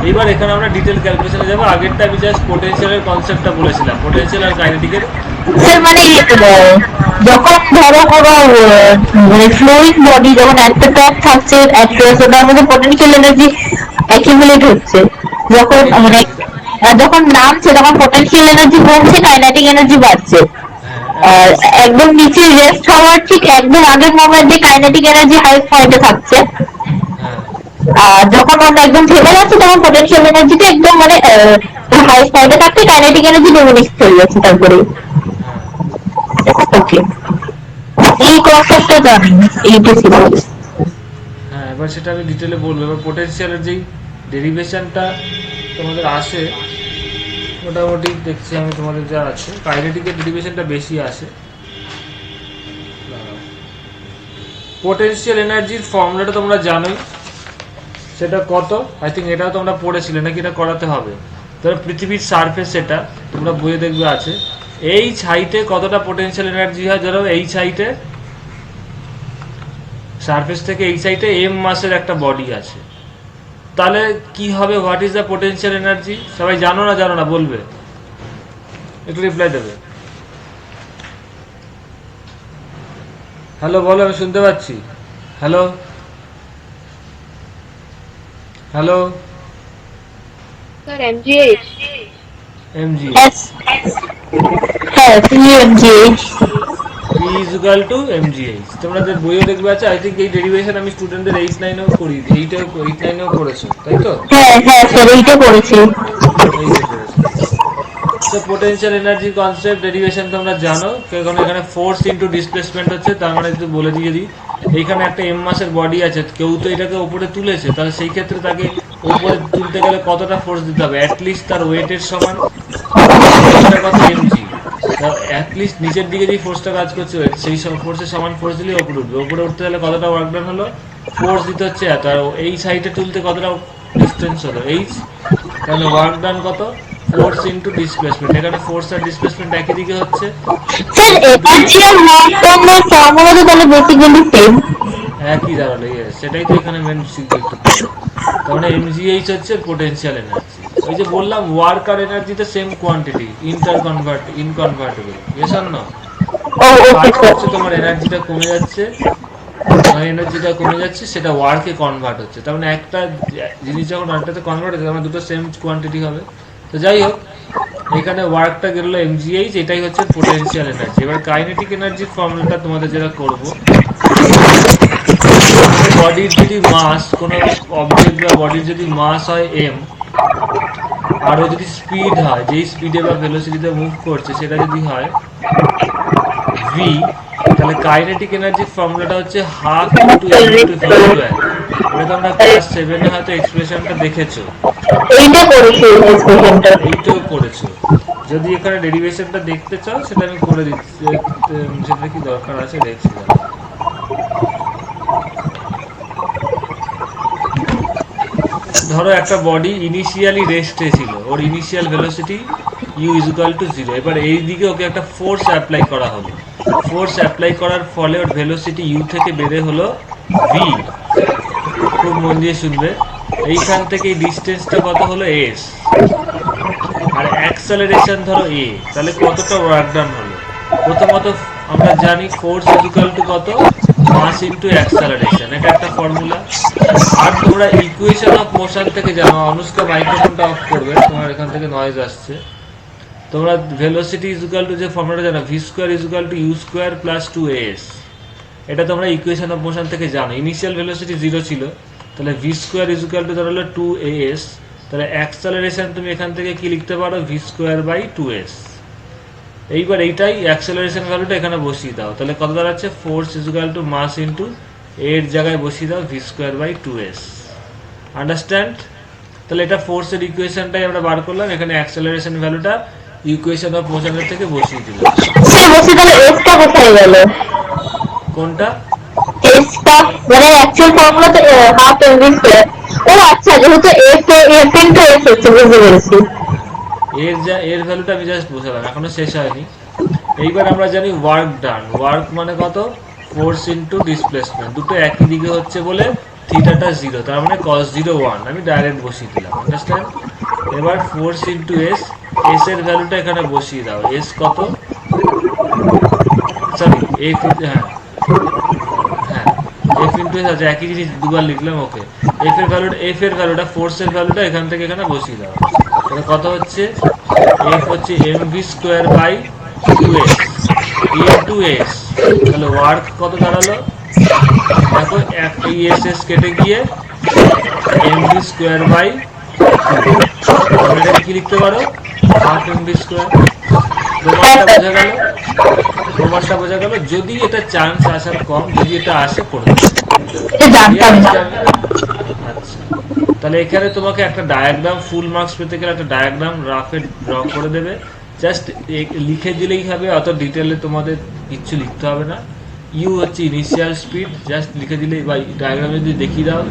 এইবার এখানে আমরা ডিটেল ক্যালকুলেশনে যাবো। আগেরটা আমি জাস্ট পোটেনশিয়ালের কনসেপ্টটা বলেছিলাম, পোটেনশিয়াল আর কাইনেটিকের। স্যার মানে যখন ধরো কোনো মানে ফ্লোয়িং বডি যখন একটা ট্যাপ থাকছে ওটার মধ্যে পোটেনশিয়াল এনার্জি অ্যাকিউমুলেট হচ্ছে, যখন মানে এক্স্যাক্টলি। যখন নামছে তখন পোটেনশিয়াল এনার্জি কমছে, কাইনেটিক এনার্জি বাড়ছে। হ্যাঁ, আর অ্যাটলিস্ট। একদম নিচে রেস্ট হওয়ার ঠিক একদম আগের মোমেন্টে কাইনেটিক এনার্জি হাই পয়েন্টে থাকছে। হ্যাঁ, আর যখন ওটা একদম থেমে যাচ্ছে তখন পোটেনশিয়াল এনার্জিটা একদম মানে হাই পয়েন্টে থাকছে, কাইনেটিক এনার্জি ডোমিনিশ হয়ে যাচ্ছে তারপরে। হ্যাঁ, ওকে, এই কনসেপ্টটা জানি, এইটা ছিল। হ্যাঁ। এবার সেটা আমি ডিটেলে বলবো। এবার পোটেনশিয়ালের যেই ডেরিভেশনটা তোমাদের আসে, মোটামুটি দেখছি আমি তোমাদের যা আছে, কাইনেটিকের ডেরিভেশনটা বেশি আসে। পোটেনশিয়াল এনার্জির ফর্মুলাটা তোমরা জানোই, সেটা কত? আই থিঙ্ক এটাও তোমরা পড়েছিলে নাকি, এটা করাতে হবে। ধরো পৃথিবীর সারফেস, এটা তোমরা বইয়ে দেখবে আছে, এইচ হাইটে কতটা পোটেনশিয়াল এনার্জি হয়। ধরো এইচ হাইটে, সারফেস থেকে এইচ হাইটে এম মাসের একটা বডি আছে, তাহলে কি হবে? What is the potential energy? সবাই জানো না জানো না বলবে, একটু রিপ্লাই দেবে। হ্যালো বলো, আমি শুনতে পাচ্ছি। Hello, hello. Sir MGH. MG. হ্যাঁ, PMGH. P is equal to MGH. তোমরা যে বইও দেখবে আছে, আই থিঙ্ক এই ডেরিভেশন আমি স্টুডেন্টদের এইট নাইনেও করি, এইট নাইনেও করেছো, তাই তো? হ্যাঁ হ্যাঁ স্যার, এইটা করেছি। এই যে করেছো। So potential energy concept derivation তোমরা জানো, কারণ এখানে ফোর্স ইনটু ডিসপ্লেসমেন্ট হচ্ছে। তার মানে একটু বলে দিয়ে দিই, এইখানে একটা এম মাসের বডি আছে, কেউ তো এটাকে ওপরে তুলেছে, তাহলে সেই ক্ষেত্রে তাকে ওপরে তুলতে গেলে কতটা ফোর্স দিতে হবে? অ্যাটলিস্ট তার ওয়েটের সমান। ওয়েটটা কত? এমজি। অ্যাটলিস্ট নিচের দিকে যে ফোর্সটা কাজ করছে সেই ফোর্সের সমান ফোর্স দিলে ওপরে উঠবে। ওপরে উঠতে গেলে কতটা ওয়ার্ক ডান হলো? ফোর্স দিতে হচ্ছে এত। আর এই সাইডে তুলতে কতটা ডিস্টেন্স হলো? এইচ। তাহলে ওয়ার্ক ডান কত? Force into displacement. এখানে ফোর্স আর ডিসপ্লেসমেন্ট একই দিকে হচ্ছে, স্যার কিন্তু এনার্জি আর ওয়ার্ক ডানের ফর্মুলা তো তাহলে বেসিক্যালি সেম। একই দাঁড়ালো। ইয়েস, সেটাই তো এখানে মেন একটু প্রবলেম। তার মানে এমজিএইচ হচ্ছে পোটেনশিয়াল এনার্জি। ওই যে বললাম, ওয়ার্ক আর এনার্জি তো সেম কোয়ান্টিটি, ইনকনভার্টেবল। ইয়েস আর নো? ও ওকে কাজ স্যার। করছে, তোমার এনার্জিটা কমে যাচ্ছে, এনার্জিটা কমে যাচ্ছে, সেটা ওয়ার্কে কনভার্ট হচ্ছে। তার মানে একটা জিনিস যখন আরেকটাতে কনভার্ট হচ্ছে, তার দুটো সেম কোয়ান্টিটি হবে। তো যাই হোক, এখানে ওয়ার্কটা গেল এমজিএইচ, এটাই হচ্ছে পোটেনশিয়াল এনার্জি। এবার কাইনেটিক এনার্জির ফর্মুলাটা তোমাদের যেটা করব, কোনো বডির যদি মাস, কোনো অবজেক্ট বা বডির যদি মাস হয় এম, আর ও যদি স্পিড হয়, যেই স্পিডে বা ভেলোসিটিতে মুভ করছে সেটা যদি হয় ভি, তাহলে কাইনেটিক এনার্জির ফর্মুলাটা হচ্ছে half into M into V square. এটা তোমরা ক্লাস সেভেনে হয়তো এক্সপ্রেশনটা দেখেছো, এইটা করেছি এক্সপ্রেশনটা। এইটাও করেছো। যদি এখানে ডেরিভেশনটা দেখতে চাও, সেটা আমি করে দিচ্ছি। সেটা কি দরকার আছে দেখছি দাঁড়াও। ধরো একটা বডি ইনিশিয়ালি রেস্টে ছিল, ওর initial velocity u is equal to zero. এবার এই দিকে ওকে একটা ফোর্স অ্যাপ্লাই করা হলো, ফোর্স অ্যাপ্লাই করার ফলে ওর ভেলোসিটি ইউ থেকে বেড়ে হলো ভি। খুব মন দিয়ে শুনবে, এইখান থেকে এই ডিস্টেন্সটা কত হলো? এস। আর অ্যাক্সেলারেশন ধরো এ, তাহলে কতটা ওয়ার্ক ডান হলো? প্রথমত আমরা জানি ফোর্স ইজ ইকুয়াল টু কত? মাস ইন্টু অ্যাক্সেলারেশন, এটা একটা ফর্মুলা। আর তোমরা ইকুয়েশন অফ মোশন থেকে জানো, অনুষ্কা মাইক্রোফোনটা অফ করবে, তোমার এখান থেকে নয়েজ আসছে। তোমরা ভেলোসিটি ইজ ইকুয়াল টু যে ফর্মুলাটা জানো, V square is equal to you square plus two S. এটা তোমরা ইকুয়েশন অফ মোশন থেকে জানো। ইনিশিয়াল ভেলোসিটি জিরো ছিল, তাহলে V square is equal to ধরো টু এস। তাহলে অ্যাক্সেলারেশন তুমি এখান থেকে কি লিখতে পারো? V square by two S. এইবার এইটাই অ্যাক্সেলারেশন ভ্যালুটা এখানে বসিয়ে দাও, তাহলে কত দাঁড়াচ্ছে? Force is equal to mass into এর জায়গায় বসিয়ে দাও V square by two S. Understand? তাহলে এটা ফোর্সের ইকুয়েশনটাই আমরা বার করলাম, এখানে অ্যাক্সেলারেশন ভ্যালুটা ইকুয়েশন অফ মোশনের থেকে বসিয়ে দিলাম। স্যার বলছি তাহলে এসটা কোথায় গেল? কোনটা? এসটা মানে অ্যাকচুয়াল ফর্মুলা তো হাফ এমভি স্কয়ার। ও আচ্ছা, যেহেতু এফ ইন্টু এস হচ্ছে, বুঝতে পেরেছি। এর ভ্যালুটা আমি জাস্ট বসালাম, এখনো শেষ হয়নি। এইবার আমরা জানি ওয়ার্ক ডান। ওয়ার্ক মানে কত? ফোর্স ইন্টু ডিসপ্লেসমেন্ট, দুটো একই দিকে হচ্ছে বলে থিটাটা 0, তার মানে cos 0 1, আমি ডাইরেক্ট বসিয়ে দিলাম। আন্ডারস্ট্যান্ড? এবার ফোর্স ইন্টু এস, এস এর ভ্যালুটা এখানে বসিয়ে দাও। এস কত, সরি এফ, হ্যাঁ হ্যাঁ এফ ইন্টু এস আছে, একই জিনিস দুবার লিখলাম। ওকে, এফ এর ভ্যালুটা ফোর্সের ভ্যালুটা এখান থেকে এখানে বসিয়ে দাও। তাহলে কত হচ্ছে, এফ হচ্ছে M V square by 2s into S. তাহলে ওয়ার্ক কত দাঁড়ালো দেখো, এই এস এস কেটে গিয়ে এম ভি স্কোয়ার বাই 2, আমরা এটাকে কি লিখতে পারো, হাফ এম ভি স্কোয়ার। প্রমাণটা বোঝা গেল? প্রমাণটা বোঝা গেল? যদি এটা চান্স আসার কম, যদি এটা আসে করে দেবে। এটা জানতাম না। আচ্ছা, তাহলে এখানে তোমাকে একটা ডায়াগ্রাম, ফুল মার্কস পেতে গেলে একটা ডায়াগ্রাম রাফে ড্র করে দেবে। জাস্ট লিখে দিলেই হবে, অত ডিটেলে তোমাদের কিচ্ছু লিখতে হবে না। ইউ হচ্ছে ইনিশিয়াল স্পিড, জাস্ট লিখে দিলেই, বা ডায়াগ্রামে যদি দেখিয়ে দাও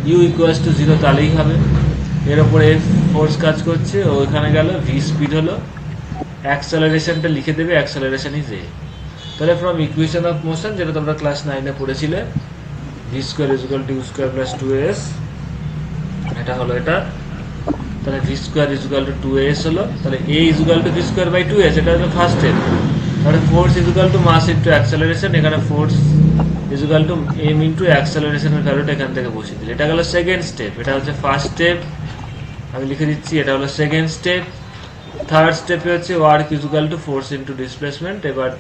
ইউ ইকুয়ালস টু 0 তাহলেই হবে। এর উপরে এফ ফোর্স কাজ করছে, ও এখানে গেল, ভি স্পিড হলো, অ্যাক্সেলারেশনটা লিখে দেবে, অ্যাক্সেলারেশন ইজ এ। তাহলে ফ্রম ইকুয়েশন অফ মোশন, যেটা তোমরা ক্লাস 9-এ পড়েছিলে, v square is equal to you square plus 2s, এটা হলো এটা। তাহলে V square is equal to 2s হলো, তাহলে a is equal to v square by 2s, এটা হলো ফার্স্ট স্টেপ। তাহলে force is equal to mass into acceleration, এখানে force is equal to m into অ্যাক্সেলারেশনের ভ্যালুটা এখান থেকে বসিয়ে দিলে। এটা গেল সেকেন্ড স্টেপ, এটা হচ্ছে ফার্স্ট স্টেপ, আমি লিখে দিচ্ছি, এটা হলো সেকেন্ড স্টেপ। থার্ড স্টেপে হচ্ছে work is equal to force into displacement. এবার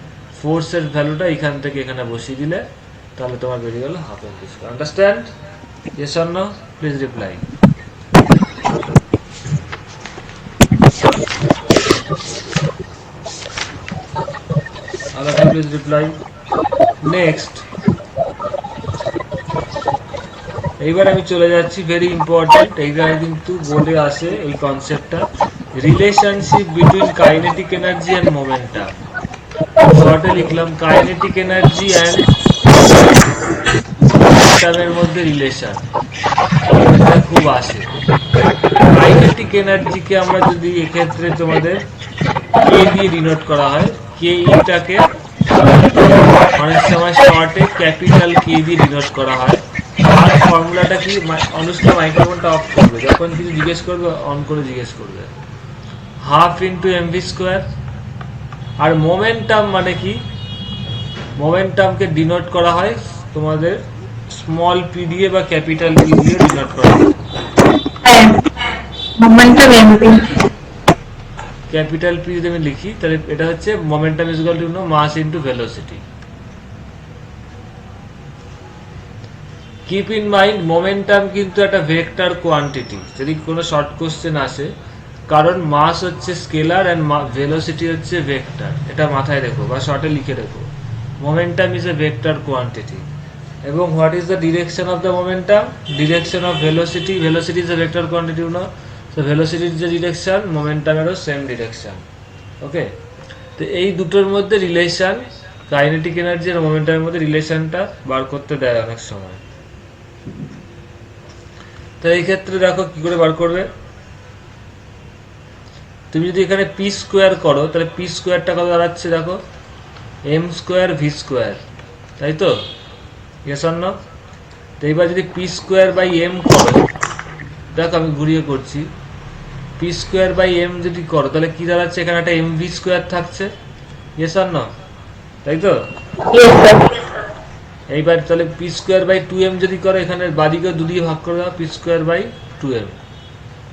ফোর্সের ভ্যালুটা এখান থেকে এখানে বসিয়ে দিলে, তাহলে তোমার বেরিয়ে গেল half M V square. Understand? Yes or no? Please reply. Please reply. Next, এইবার আমি চলে যাচ্ছি, ভেরি ইম্পর্টেন্ট, এইখানে কিন্তু বোর্ডে আসে এই কনসেপ্টটা, relationship between kinetic energy and momentum. শর্টে লিখলাম কাইনেটিক এনার্জি অ্যান্ড মোমেন্টামের মধ্যে রিলেশন, এটা খুব আসে। কাইনেটিক এনার্জিকে আমরা যদি এক্ষেত্রে তোমাদের কে দিয়ে ডিনোট করা হয়, কে ইটাকে অনেক সময় শর্টে ক্যাপিটাল কে দিয়ে ডিনোট করা হয়। আর ফর্মুলাটা কি, অনুষ্কা মাইক্রোফোনটা অফ করবে, যখন কিছু জিজ্ঞেস করবে অন করে জিজ্ঞেস করবে। Half into m V square. আর মোমেন্টাম মানে কি, মোমেন্টামকে ডিনোট করা হয় তোমাদের স্মল পি দিয়ে বা ক্যাপিটাল পি দিয়ে ডিনোট করা হয়। মোমেন্টাম এমপি, ক্যাপিটাল পি যদি আমি লিখি, তাহলে এটা হচ্ছে momentum is equal to mass into velocity. Keep in mind, momentum কিন্তু একটা ভেক্টর কোয়ান্টিটি, যদি কোনো শর্ট কোশ্চেন আসে, কারণ মাস হচ্ছে স্কেলার অ্যান্ড ভেলোসিটি হচ্ছে ভেক্টর, এটা মাথায় রেখো বা শর্টে লিখে রেখো। Momentum is a vector quantity. এবং what is the direction of the momentum, direction of velocity, velocity is a vector quantity, তো ভেলোসিটির যে ডিরেকশন, মোমেন্টামেরও সেম ডিরেকশন। ওকে, তো এই দুটোর মধ্যে রিলেশন, কাইনেটিক এনার্জি আর মোমেন্টামের মধ্যে রিলেশনটা বার করতে দেয় অনেক সময়। তো এই ক্ষেত্রে দেখো কি করে বার করবে, তুমি যদি এখানে পি স্কোয়ার করো, তাহলে পি স্কোয়ারটা কত দাঁড়াচ্ছে দেখো, এম স্কোয়ার ভি স্কোয়ার, তাই তো? Yes or no? তো এইবার যদি পি স্কোয়ার বাই এম করো, দেখো আমি ঘুরিয়ে করছি, পি স্কোয়ার বাই এম যদি করো, তাহলে কি দাঁড়াচ্ছে, এখানে একটা এম ভি স্কোয়ার থাকছে। Yes or no? তাই তো? এইবার তাহলে পি স্কোয়ার বাই 2m যদি করো, এখানে বাদিকে 2 দিয়ে ভাগ করে দাও, পি স্কোয়ার বাই 2m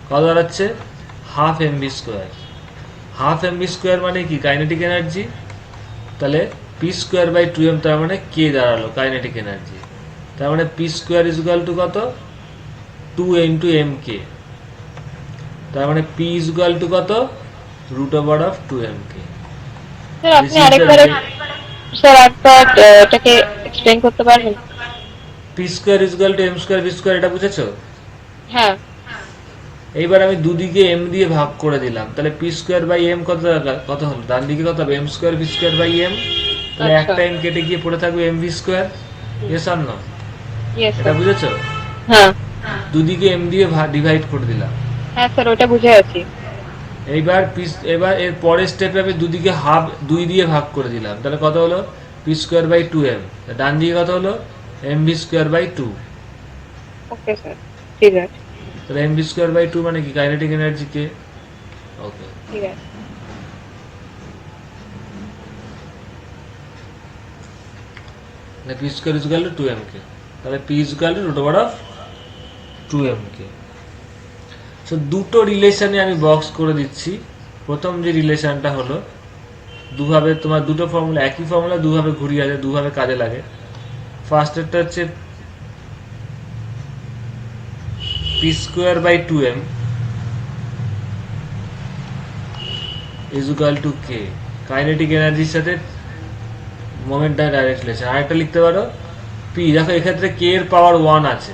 কত দাঁড়াচ্ছে, half M V square. Half M V square মানে কি, কাইনেটিক এনার্জি। তাহলে পি স্কোয়ার বাই 2m, তার মানে কে দাঁড়ালো, কাইনেটিক এনার্জি। তার মানে P square is equal to কত, 2 ইন্টু এম কে। তার মানে পি ইজ ইকুয়াল টু কত, রুট ওভার অফ 2m কে। স্যার আপনি আরেকবার, স্যার একবার এটাকে এক্সপ্লেইন করতে পারবেন? P square is equal to M square V square, এটা বুঝেছো? হ্যাঁ। এইবার আমি দুদিকে এম দিয়ে ভাগ করে দিলাম, তাহলে পি স্কোয়ার বাই এম কত হলো, ডান দিকে কত হবে, M square V square by M. তাহলে একটা এম কেটে গিয়ে পড়ে থাকবে M V square. Yes or no? Yes এটা বুঝেছো? হ্যাঁ। দুদিকে এম দিয়ে ডিভাইড করে দিলাম। হ্যাঁ স্যার, ওটা বুঝে আছি। এবার এর পরের স্টেপে আমি দুদিকে হাফ 2 দিয়ে ভাগ করে দিলাম, তাহলে কত হলো, পি স্কোয়ার বাই 2m। ডান দিকে কত হলো, M V square by 2। Okay sir, ঠিক আছে তাহলে mv স্কয়ার বাই 2 মানে কি কাইনেটিক এনার্জি কে। ওকে, ঠিক আছে। না p square is equal to 2mk, তাহলে p is equal to root over of 2mk। So দুটো রিলেশনে আমি বক্স করে দিচ্ছি। প্রথম যে রিলেশনটা হলো দুভাবে, তোমার দুটো ফর্মুলা, একই ফর্মুলা দুভাবে ঘুরিয়ে আছে, দুভাবে কাজে লাগে। ফার্স্টেরটা হচ্ছে p square by 2m is equal to k, kinetic এনার্জির সাথে মোমেন্টাম ডাইরেক্ট রিলেশন। আরেকটা লিখতে পারো p, দেখো এক্ষেত্রে k এর পাওয়ার 1 আছে,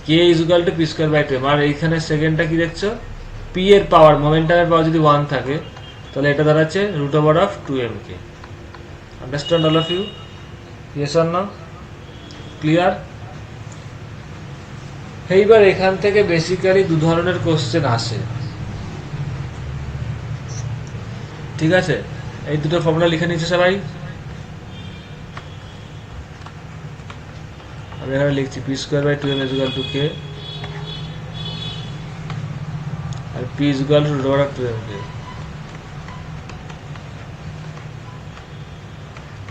k is equal to p square by 2m। আর এইখানে সেকেন্ডটা কি দেখছো, p এর পাওয়ার, মোমেন্টামের পাওয়ার যদি 1 থাকে তাহলে এটা দাঁড়াচ্ছে root over of 2mk। Understand all of you? Yes or no? Clear? এইবার এখান থেকে বেসিক্যালি দু ধরনের কোশ্চেন আসে, ঠিক আছে? এই দুটো ফর্মুলা লিখে নিচ্ছে সবাই। আমি এখানে লিখছি P square by 2m is equal to k আর p is equal to root over of 2mk।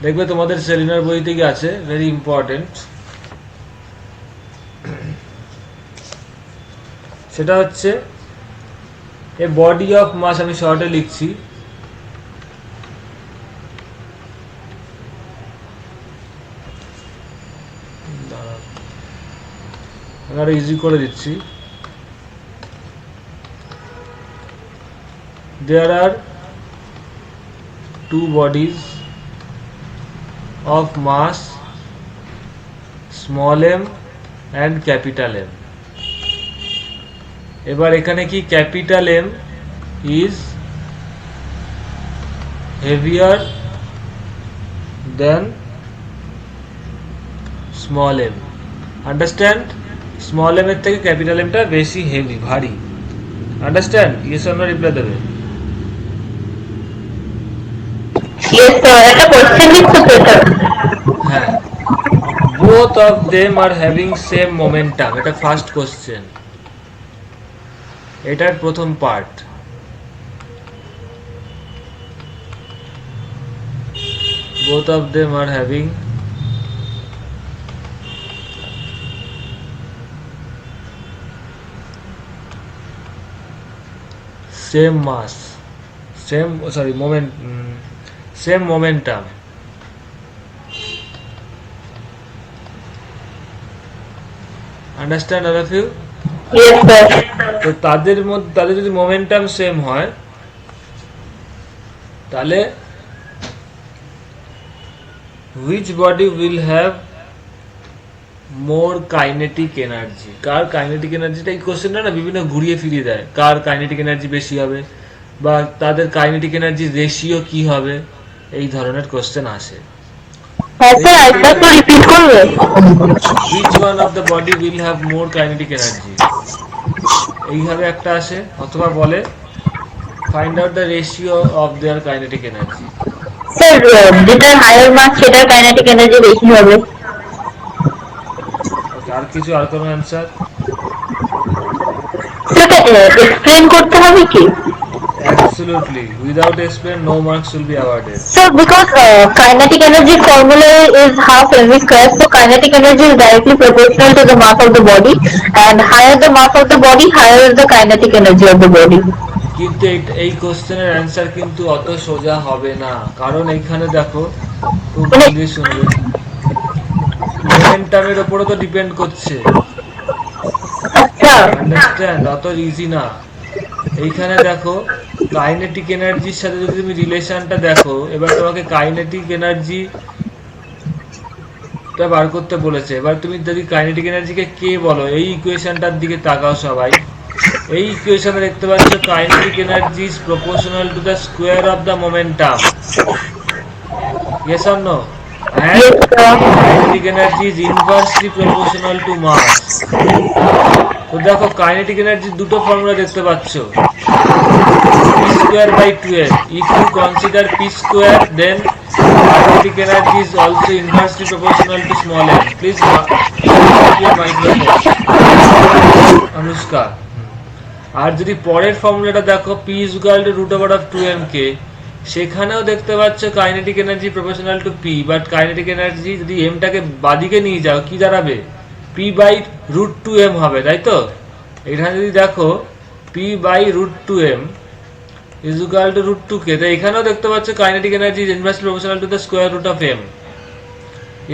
দেখবে তোমাদের সেলিনার বই থেকে আছে, ভেরি ইম্পর্টেন্ট। সেটা হচ্ছে এ বডি অফ মাস, আমি শর্টে লিখছি, আরো ইজি করে দিচ্ছি। There are two bodies of mass small m and capital M. এবার এখানে কি capital M is heavier than small m. Understand? Small M এর থেকে ক্যাপিটাল এমটা বেশি হেভি, ভারী। Understand? Yes or no reply দেবে। Yes sir, একটা কোশ্চেন লিখতে পেতাম। হ্যাঁ, both of them are having same momentum, এটা ফার্স্ট কোশ্চেন, এটার প্রথম part. both of them are having same mass, same momentum। Understand all of you? Yes sir. তো তাদের মধ্যে, তাদের যদি মোমেন্টাম সেম হয় তাহলে which body will have more kinetic energy? Car kinetic এনার্জিটা, এই কোশ্চেনটা না বিভিন্ন ঘুরিয়ে ফিরিয়ে দেয়, কার কাইনেটিক এনার্জি বেশি হবে বা তাদের কাইনেটিক এনার্জি রেশিও কি হবে, এই ধরনের কোশ্চেন আসে। হ্যাঁ স্যার, আরেকবার তো রিপিট করবে। which one of the body will have more kinetic energy, এইভাবে একটা আসে। অথবা বলে find out the ratio of their kinetic energy। Sir, যেটা হায়ার মাস সেটার কাইনেটিক এনার্জি বেশি হবে। ওকে, আর কিছু, আর কোনো অ্যান্সার? সেটা এক্সপ্লেন করতে হবে কি? Absolutely, without explain no marks will be awarded। So because kinetic energy formula is half mv square, so kinetic energy is directly proportional to the mass of the body, and higher the mass of the body, higher is the kinetic energy of the body. কিন্তু এই কোশ্চেনের answer কিন্তু অত সোজা হবে না, কারণ এইখানে দেখো, খুব মন দিয়ে শুনবে, মোমেন্টামের উপরও তো ডিপেন্ড করছে। আচ্ছা, আন্ডারস্ট্যান্ড? অত ইজি না। এইখানে দেখো কাইনেটিক এনার্জির সাথে যদি তুমি রিলেশনটা দেখো, এবার তোমাকে কাইনেটিক এনার্জি বার করতে বলেছে। এবার তুমি যদি কাইনেটিক এনার্জিকে কে বলো, এই ইকুয়েশনটার দিকে তাকাও সবাই। এই ইকুয়েশনে দেখতে পাচ্ছ kinetic energy is proportional to the square of the momentum. Yes or no? and kinetic energy is inversely proportional to mass। তো দেখো কাইনেটিক এনার্জির দুটো ফর্মুলা দেখতে পাচ্ছ, p square by 2m। if you consider p square, then kinetic energy is also inversely proportional to small m। please mute your microphone। Anushka. আর যদি পরের ফর্মুলাটা দেখো p is equal to root over of 2mk, সেখানেও দেখতে পাচ্ছ kinetic energy proportional to p, but kinetic energy যদি m টাকে বাদিকে নিয়ে যাও কি দাঁড়াবে, p বাই রুট 2m হবে, তাই তো? এখানে যদি দেখো p by root 2m is equal to root 2k, তাই এখানেও দেখতে পাচ্ছ kinetic energy is inversely proportional to the square root of m.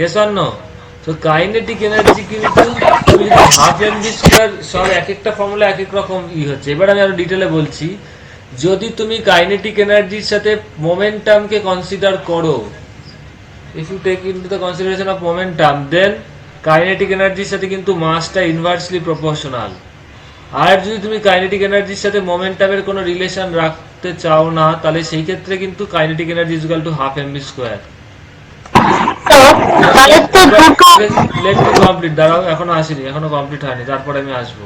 Yes or no? তো কাইনেটিক এনার্জি কিন্তু তুমি যদি হাফ এম ভি স্কোয়ার, সব এক একটা ফর্মুলা এক এক রকম হচ্ছে। এবার আমি আরো ডিটেলে বলছি। যদি তুমি কাইনেটিক এনার্জির সাথে মোমেন্টামকে কনসিডার করো, if you take into the consideration of momentum, then kinetic এনার্জির সাথে কিন্তু মাসটা ইনভার্সলি প্রপোর্শনাল। আর যদি তুমি কাইনেটিক এনার্জির সাথে মোমেন্টামের কোনো রিলেশন রাখতে চাও না, তাহলে সেই ক্ষেত্রে কিন্তু kinetic energy is equal to half M V square. Let me complete, দাঁড়াও, এখনো আসেনি, এখনো কমপ্লিট হয়নি, তারপরে আমি আসবো।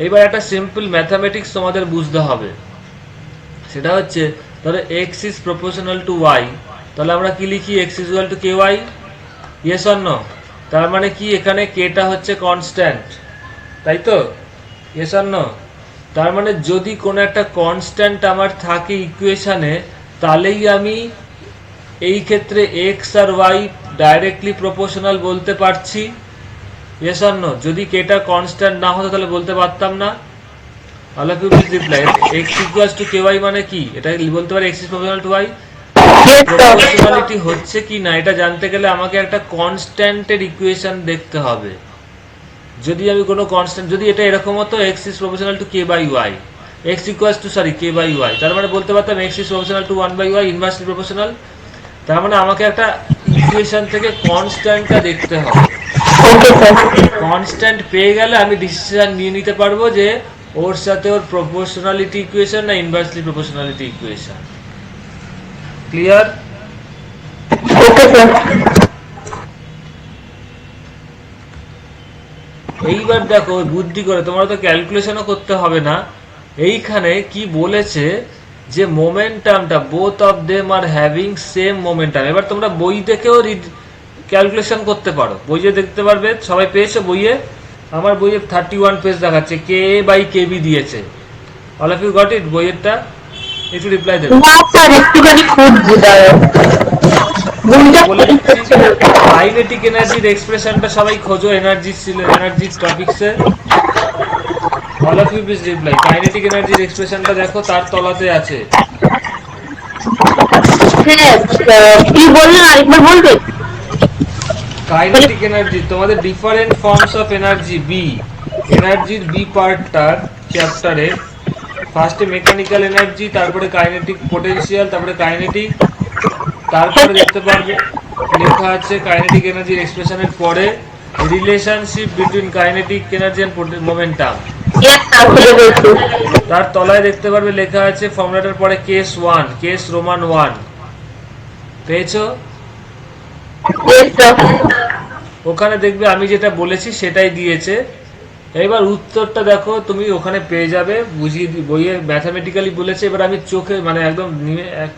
এইবার একটা সিম্পল ম্যাথামেটিক্স তোমাদের বুঝতে হবে, সেটা হচ্ছে ধরো x is proportional to y, তাহলে আমরা কি লিখি, x is equal to ky, yes or no? তার মানে কি, এখানে k টা হচ্ছে কনস্ট্যান্ট, তাই তো? Yes or no? তার মানে যদি কোনো একটা কনস্ট্যান্ট আমার থাকে ইকুয়েশনে, তাহলেই আমি এই ক্ষেত্রে x আর y ডাইরেক্টলি প্রপোর্শনাল বলতে পারছি, ইয়েস অর নো? যদি k টা কনস্ট্যান্ট না হতো তাহলে বলতে পারতাম না। All of you please reply, x equals to ky মানে কি, এটা বলতে পারি x is proportional to y। Proportionality হচ্ছে কি না এটা জানতে গেলে আমাকে একটা কনস্ট্যান্টের ইকুয়েশন দেখতে হবে। যদি আমি কোনো কনস্ট্যান্ট, যদি এটা এরকম হতো x is proportional to k by y, x equals to k by y, তার মানে বলতে পারতাম x is proportional to 1 by y, inversely proportional. তার মানে আমাকে একটা ইকুয়েশন থেকে কনস্ট্যান্টটা দেখতে হবে। কনস্ট্যান্ট পেয়ে গেলে আমি ডিসিশন নিয়ে নিতে পারবো যে ওর সাথে ওর প্রপোর্শনালিটি ইকুয়েশন না ইনভার্সলি প্রপোর্শনালিটি ইকুয়েশন। ক্লিয়ার? এইবার দেখো বুদ্ধি করে, তোমরা তো ক্যালকুলেশনও করতে হবে না। এইখানে কি বলেছে যে মোমেন্টামটা, both of them are having same momentum. এবার তোমরা বই দেখেও ক্যালকুলেশন করতে পারো, বইয়ে দেখতে পারবে। সবাই পেয়েছো বইয়ে? আমার বইয়ে 31 পেজ দেখাচ্ছে, কে বাই কেবি দিয়েছে। All of you got it? বইয়েরটা একটু রিপ্লাই দেবে। না স্যার, একটুখানি খুঁজছি, দাঁড়াও। বলে দিচ্ছি, কাইনেটিক এনার্জির এক্সপ্রেশনটা সবাই খোঁজো এনার্জি ছিল, এনার্জির টপিকসে। All of you please reply. Kinetic এনার্জির এক্সপ্রেশনটা দেখো, তার তলাতে আছে। হ্যাঁ, কি বললেন আরেকবার বলবে? কাইনেটিক এনার্জি, তোমাদের different forms of energy, B, এনার্জির বি পার্টটার চ্যাপ্টারে ফার্স্টে মেকানিক্যাল এনার্জি, তারপরে কাইনেটিক পোটেনশিয়াল, তারপরে কাইনেটিক, তারপরে দেখতে পারবে লেখা আছে কাইনেটিক এনার্জির এক্সপ্রেশনের পরে relationship between kinetic energy and momentum. তার তলায় দেখতে পারবে লেখা আছে ফর্মুলাটার পরে কেস 1, কেস রোমান 1। পেয়েছো? ওখানে দেখবে আমি যেটা বলেছি সেটাই দিয়েছে। এবার উত্তরটা দেখো, তুমি ওখানে পেয়ে যাবে, বুঝিয়ে বইয়ে ম্যাথামেটিক্যালি বলেছে। এবার আমি চোখে মানে একদম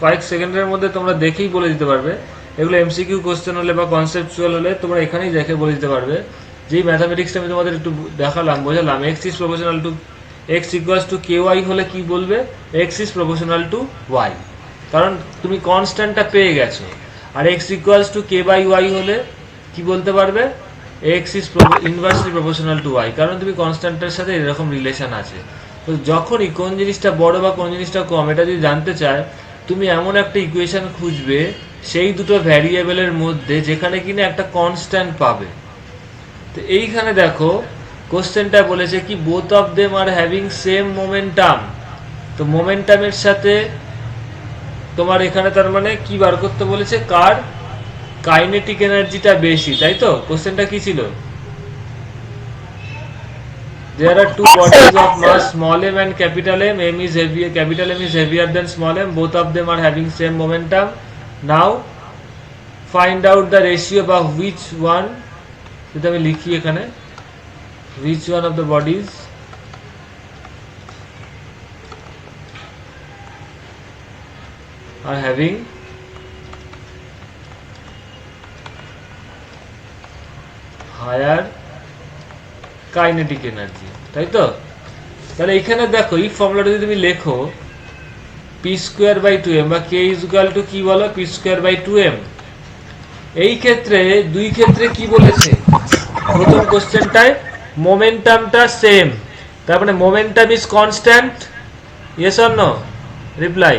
কয়েক সেকেন্ডের মধ্যে তোমরা দেখেই বলে দিতে পারবে। এগুলো এমসিকিউ কোশ্চেন হলে বা কনসেপচুয়াল হলে তোমরা এখানেই দেখে বলে দিতে পারবে। যেই ম্যাথামেটিক্সটা আমি তোমাদের একটু দেখালাম, বোঝালাম, x is proportional to x equals to k y হলে কি বলবে, x is proportional to y, কারণ তুমি কনস্ট্যান্টটা পেয়ে গেছো। আর x equals to k by y হলে কি বলতে পারবে, x is inversely proportional to y, কারণ তুমি কনস্ট্যান্টের সাথে এরকম রিলেশন আছে। তো যখনই কোন জিনিসটা বড় বা কোন জিনিসটা কম এটা যদি জানতে চায়, তুমি এমন একটা ইকুয়েশন খুঁজবে সেই দুটো ভ্যারিয়েবলের মধ্যে যেখানে কিনা একটা কনস্ট্যান্ট পাবে। তো এইখানে দেখো কোশ্চেনটা বলেছে কি, both of them are having same momentum. তো মোমেন্টামের সাথে তোমার এখানে তার মানে কি বার করতে বলেছে, কার কাইনেটিক এনার্জিটা বেশি, তাই তো? কোশ্চেনটা কি ছিল? There are two bodies of mass small m and capital M. M is heavier, capital M is heavier than small m. Both of them are having same momentum. Now find out the ratio of which one, যদি আমি লিখি এখানে, which one of the bodies are having higher kinetic energy, তাই তো? তাহলে এখানে দেখো এই ফর্মুলাটা যদি তুমি লেখো p²/2m বা k = কি বলো, p²/2m। এই ক্ষেত্রে দুই ক্ষেত্রে কি বলেছে, প্রথম কোশ্চেনটায় মোমেন্টামটা সেম, তার মানে momentum is constant, yes or no? Reply.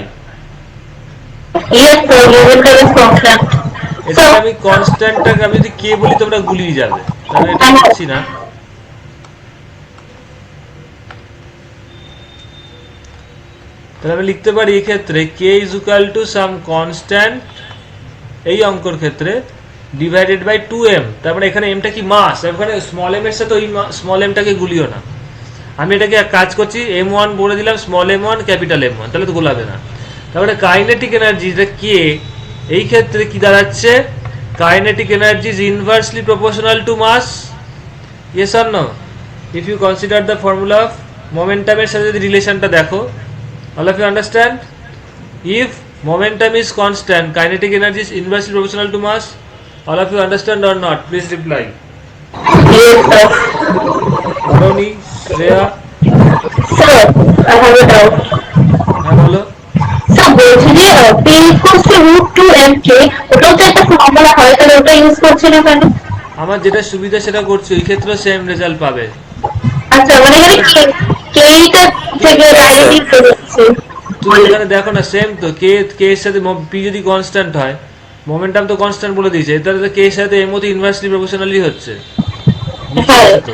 Yes sir, momentum is constant. So, এটাকে আমি কনস্ট্যান্টটাকে আমি যদি কে বলি তোমরা গুলিয়ে যাবে, তাহলে এটা লিখছি না। তাহলে আমি লিখতে পারি এই ক্ষেত্রে k is equal to some constant, এই অঙ্কর ক্ষেত্রে ডিভাইডেড বাই 2m। তারপরে এখানে এমটা কি মাস, এখানে স্মল এম এর সাথে ওই স্মল এমটাকে গুলিও না। আমি এটাকে এক কাজ করছি, m1 বলে দিলাম, স্মল m1 ক্যাপিটাল m1, তাহলে তো গোলাবে না। তারপরে কাইনেটিক এনার্জি যেটা কে, এই ক্ষেত্রে কি দাঁড়াচ্ছে, kinetic energy is inversely proportional to mass, yes or no? If you consider the formula of মোমেন্টামের সাথে যদি রিলেশনটা দেখো, all of you understand? If momentum is constant, kinetic energy is inversely proportional to mass. All of you understand or not? Please reply. yes sir. Baroni, Shreya, Sir, I have a doubt. হ্যাঁ বলো। Sir, বলছি যে p equals to √2mk, ওটাও তো একটা formula হয়, তাহলে ওটা ইউজ করছি না কেন? আমার যেটা সুবিধা সেটা করছি, এই ক্ষেত্রে সেম রেজাল্ট পাবে। আচ্ছা, মানে এখানে টা থেকে ডাইরেক্টলি চলে যাচ্ছে। তুমি এখানে দেখো না, সেম তো, কে কে এর সাথে পি যদি কনস্ট্যান্ট হয়, মোমেন্টাম তো কনস্ট্যান্ট বলে দিয়েছে, তাহলে কে এর সাথে এর মধ্যে ইনভার্সলি প্রপোর্শনালি হচ্ছে, বুঝতে হ্যাঁ, পারছো তো?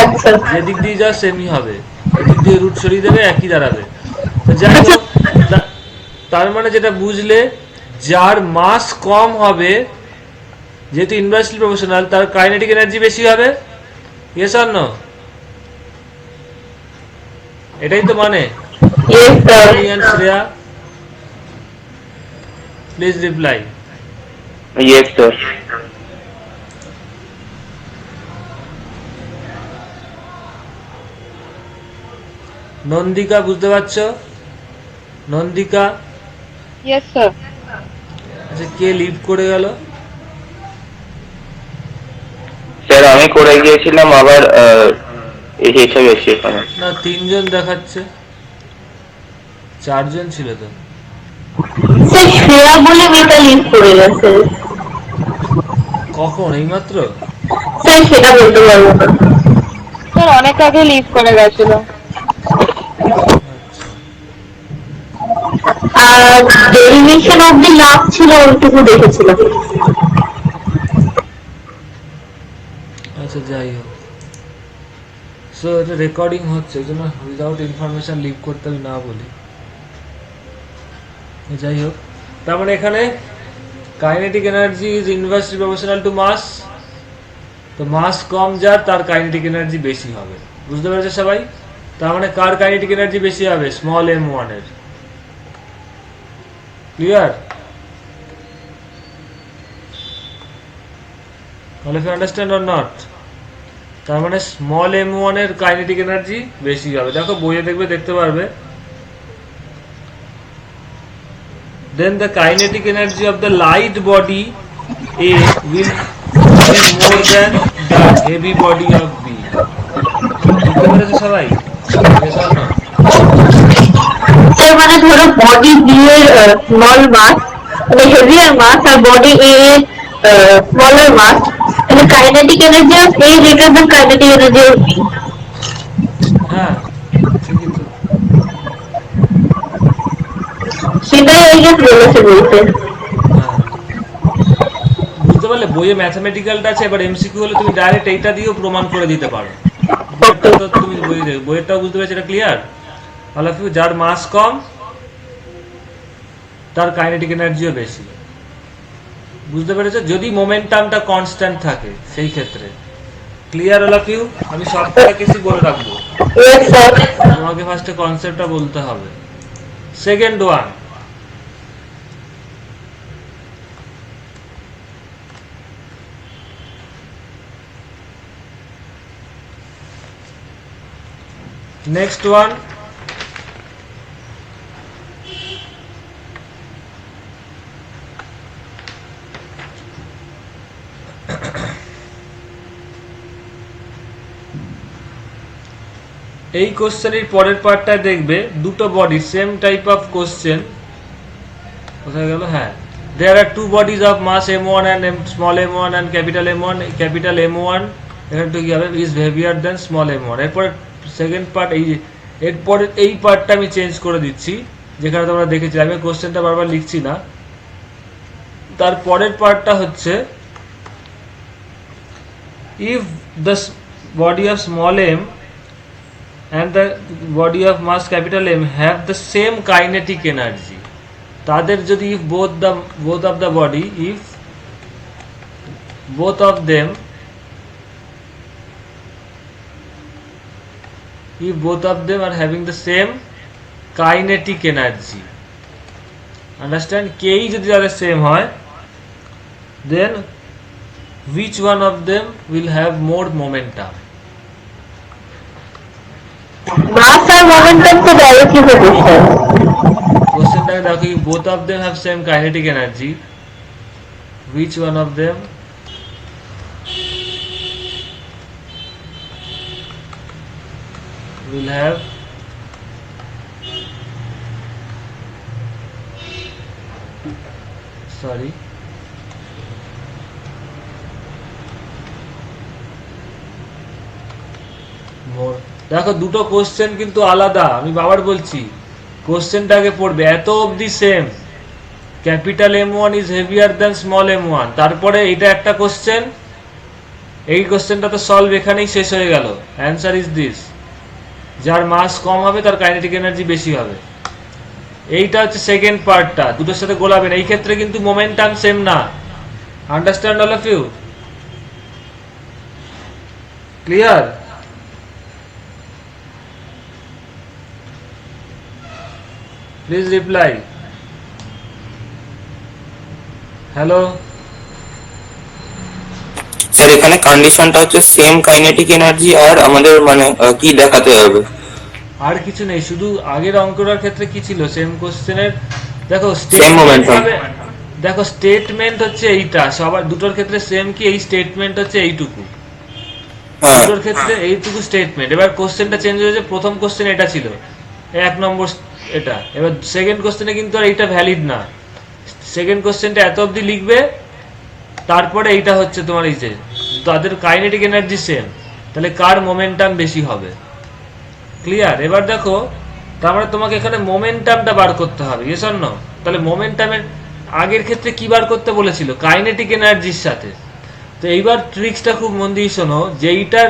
আচ্ছা যেদিক দিয়ে যা সেমই হবে, এদিক দিয়ে রুট সরিয়ে দেবে, একই দাঁড়াবে। তো যাই আচ্ছা, হোক, তার মানে যেটা বুঝলে, যার মাস কম হবে, যেহেতু ইনভার্সলি প্রপোর্শনাল, তার কাইনেটিক এনার্জি বেশি হবে, ইয়েস অর নো? এটাই তো মানে। yes sir. Shreya, please reply. Yes, sir. Nandika, বুঝতে পারছো? Nandika, yes sir. আচ্ছা কে লিভ করে গেল? স্যার আমি করে গিয়েছিলাম, আবার এই হিসাবে এসেছি এখানে। না, তিনজন দেখাচ্ছে, চারজন ছিল তো। স্যার, শ্রেয়া বলে মেয়েটা লিভ করে গেছে। কখন, এইমাত্র? স্যার, সেটা বলতে পারবো না। স্যার অনেক আগে লিভ করে গেছিল। আর ডেরিভেশন অফ দি লাভ ছিল, ওইটুকু দেখেছিলাম। আচ্ছা যাই হোক, সো এটা রেকর্ডিং হচ্ছে, এই জন্য উইদাউট ইনফরমেশন লিভ করতে আমি না বলি। যাই হোক, তার মানে এখানে kinetic energy is inversely proportional to mass, তো মাস কম যার, তার কাইনেটিক এনার্জি বেশি হবে, বুঝতে পেরেছে সবাই? তার মানে কার কাইনেটিক এনার্জি বেশি হবে, স্মল m1 এর। Clear? all of you understand or not? তার মানে স্মল m1 এর কাইনেটিক এনার্জি বেশি হবে, দেখো বইয়ে দেখতে পারবে। then the kinetic energy of the light body A will be more than the heavy body of B. বুঝতে পেরেছো সবাই? Yes or no? স্যার, মানে ধরো বডি বি এর স্মল মাস, মানে হেভিয়ার মাস, আর বডি এ এর স্মলার মাস, তাহলে kinetic energy of A greater than kinetic energy of B. হ্যাঁ ঠিকই তো। সেটাই আই গেস বলেছে বলতে। হ্যাঁ বুঝতে পারলে, বইয়ে ম্যাথমেটিক্যালটা আছে, এবার এমসিকিউ হলে তুমি ডাইরেক্ট এইটা দিয়েও প্রমাণ করে দিতে পারো। বইয়েরটা তো তুমি বইয়েরটাও বুঝতে পেরেছো, এটা ক্লিয়ার? অল অফ ইউ, যার মাস কম তার কাইনেটিক এনার্জিও বেশি, বুঝতে পেরেছো? যদি মোমেন্টামটা কনস্ট্যান্ট থাকে সেই ক্ষেত্রে। Clear all of you? আমি সবকটা কিছু বলে রাখবো, ইয়েস স্যার। তোমাকে ফার্স্টে কনসেপ্টটা বলতে হবে। সেকেন্ড ওয়ান, next one, এই কোশ্চেনের পরের পার্টটা দেখবে দুটো body same type of question কোথায় গেল হ্যাঁ there are two bodies of mass m1 and small m1 and capital m1 এখানে তো কি হবে is heavier than small m1 এরপর সেকেন্ড পার্ট এরপরে এই পার্টটা আমি চেঞ্জ করে দিচ্ছি যেখানে তোমরা দেখেছি আমি কোশ্চেনটা বারবার লিখছি না তার পরের পার্টটা হচ্ছে if the body of small m and the body of mass capital M have the same kinetic energy তাদের যদি if both of the body if both of them are having the same kinetic energy understand k যদি তাদের same হয় then which one of them will have more momentum mass আর momentum তো directly proportional কোশ্চেনটাকে দেখো if both of them have same kinetic energy which one of them will have sorry more দেখো দুটো question কিন্তু আলাদা আমি বাবার বলছি কোশ্চেনটাকে পড়বে এত অবধি same capital M1 is heavier than small m1 তারপরে এটা একটা কোশ্চেন এই কোশ্চেনটা তো সলভ এখানেই শেষ হয়ে গেল অ্যানসার ইজ দিস যার মাস কম হবে তার কাইনেটিক এনার্জি বেশি হবে এইটা হচ্ছে সেকেন্ড পার্টটা দুটোর সাথে গোলাবেন এই ক্ষেত্রে কিন্তু মোমেন্টাম সেম না understand all of you clear please reply hello sir এখানে কন্ডিশনটা হচ্ছে সেম কাইনেটিক এনার্জি আর আমাদের মানে কি দেখাতে হবে আর কিছু নেই শুধু আগের অঙ্কটার ক্ষেত্রে কি ছিল সেম কোশ্চেনের দেখো Same momentum. দেখো স্টেটমেন্ট হচ্ছে এইটা সবার দুটোর ক্ষেত্রে সেম কি এই স্টেটমেন্ট হচ্ছে এইটুকু হ্যাঁ দুটোর ক্ষেত্রে এইটুকু স্টেটমেন্ট এবার কোশ্চেনটা চেঞ্জ হয়েছে প্রথম কোশ্চেন এটা ছিল এক নম্বর এটা এবার সেকেন্ড কোশ্চেনে কিন্তু আর এইটা ভ্যালিড না সেকেন্ড কোশ্চেনটা এত অবধি লিখবে তারপরে এইটা হচ্ছে তোমার এই যে তাদের কাইনেটিক এনার্জি সেম তাহলে কার মোমেন্টাম বেশি হবে ক্লিয়ার এবার দেখো তারপরে তোমাকে এখানে মোমেন্টামটা বার করতে হবে ইয়েস অর নো তাহলে মোমেন্টামের আগের ক্ষেত্রে কি বার করতে বলেছিল কাইনেটিক এনার্জির সাথে তো এইবার ট্রিক্সটা খুব মন দিয়ে শোনো যেইটা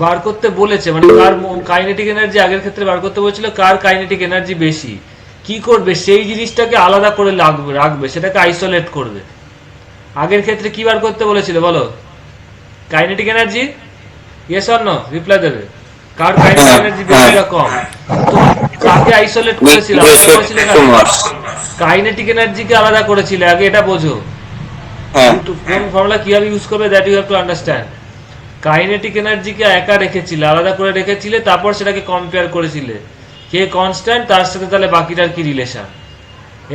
বার করতে বলেছে মানে কার কাইনেটিক এনার্জি আগের ক্ষেত্রে বার করতে বলেছিল কার কাইনেটিক এনার্জি বেশি কি করবে সেই জিনিসটাকে আলাদা করে রাখবে সেটাকে আইসোলেট করবে আগের ক্ষেত্রে কি বার করতে বলেছিল বলো kinetic energy yes or no reply দেবে কার কাইনেটিক এনার্জি বেশি বা কম তো কাকে আইসোলেট করেছিল কাইনেটিক এনার্জিকে আলাদা করেছিল আগে এটা বোঝো কোন ফর্মুলা কিভাবে ইউজ করবে that you have to understand kinetic এনার্জিকে একা রেখেছিলে আলাদা করে রেখেছিলে তারপর সেটাকে কম্পেয়ার করেছিলে কে কনস্ট্যান্ট তার সাথে তাহলে বাকিটার কি রিলেশন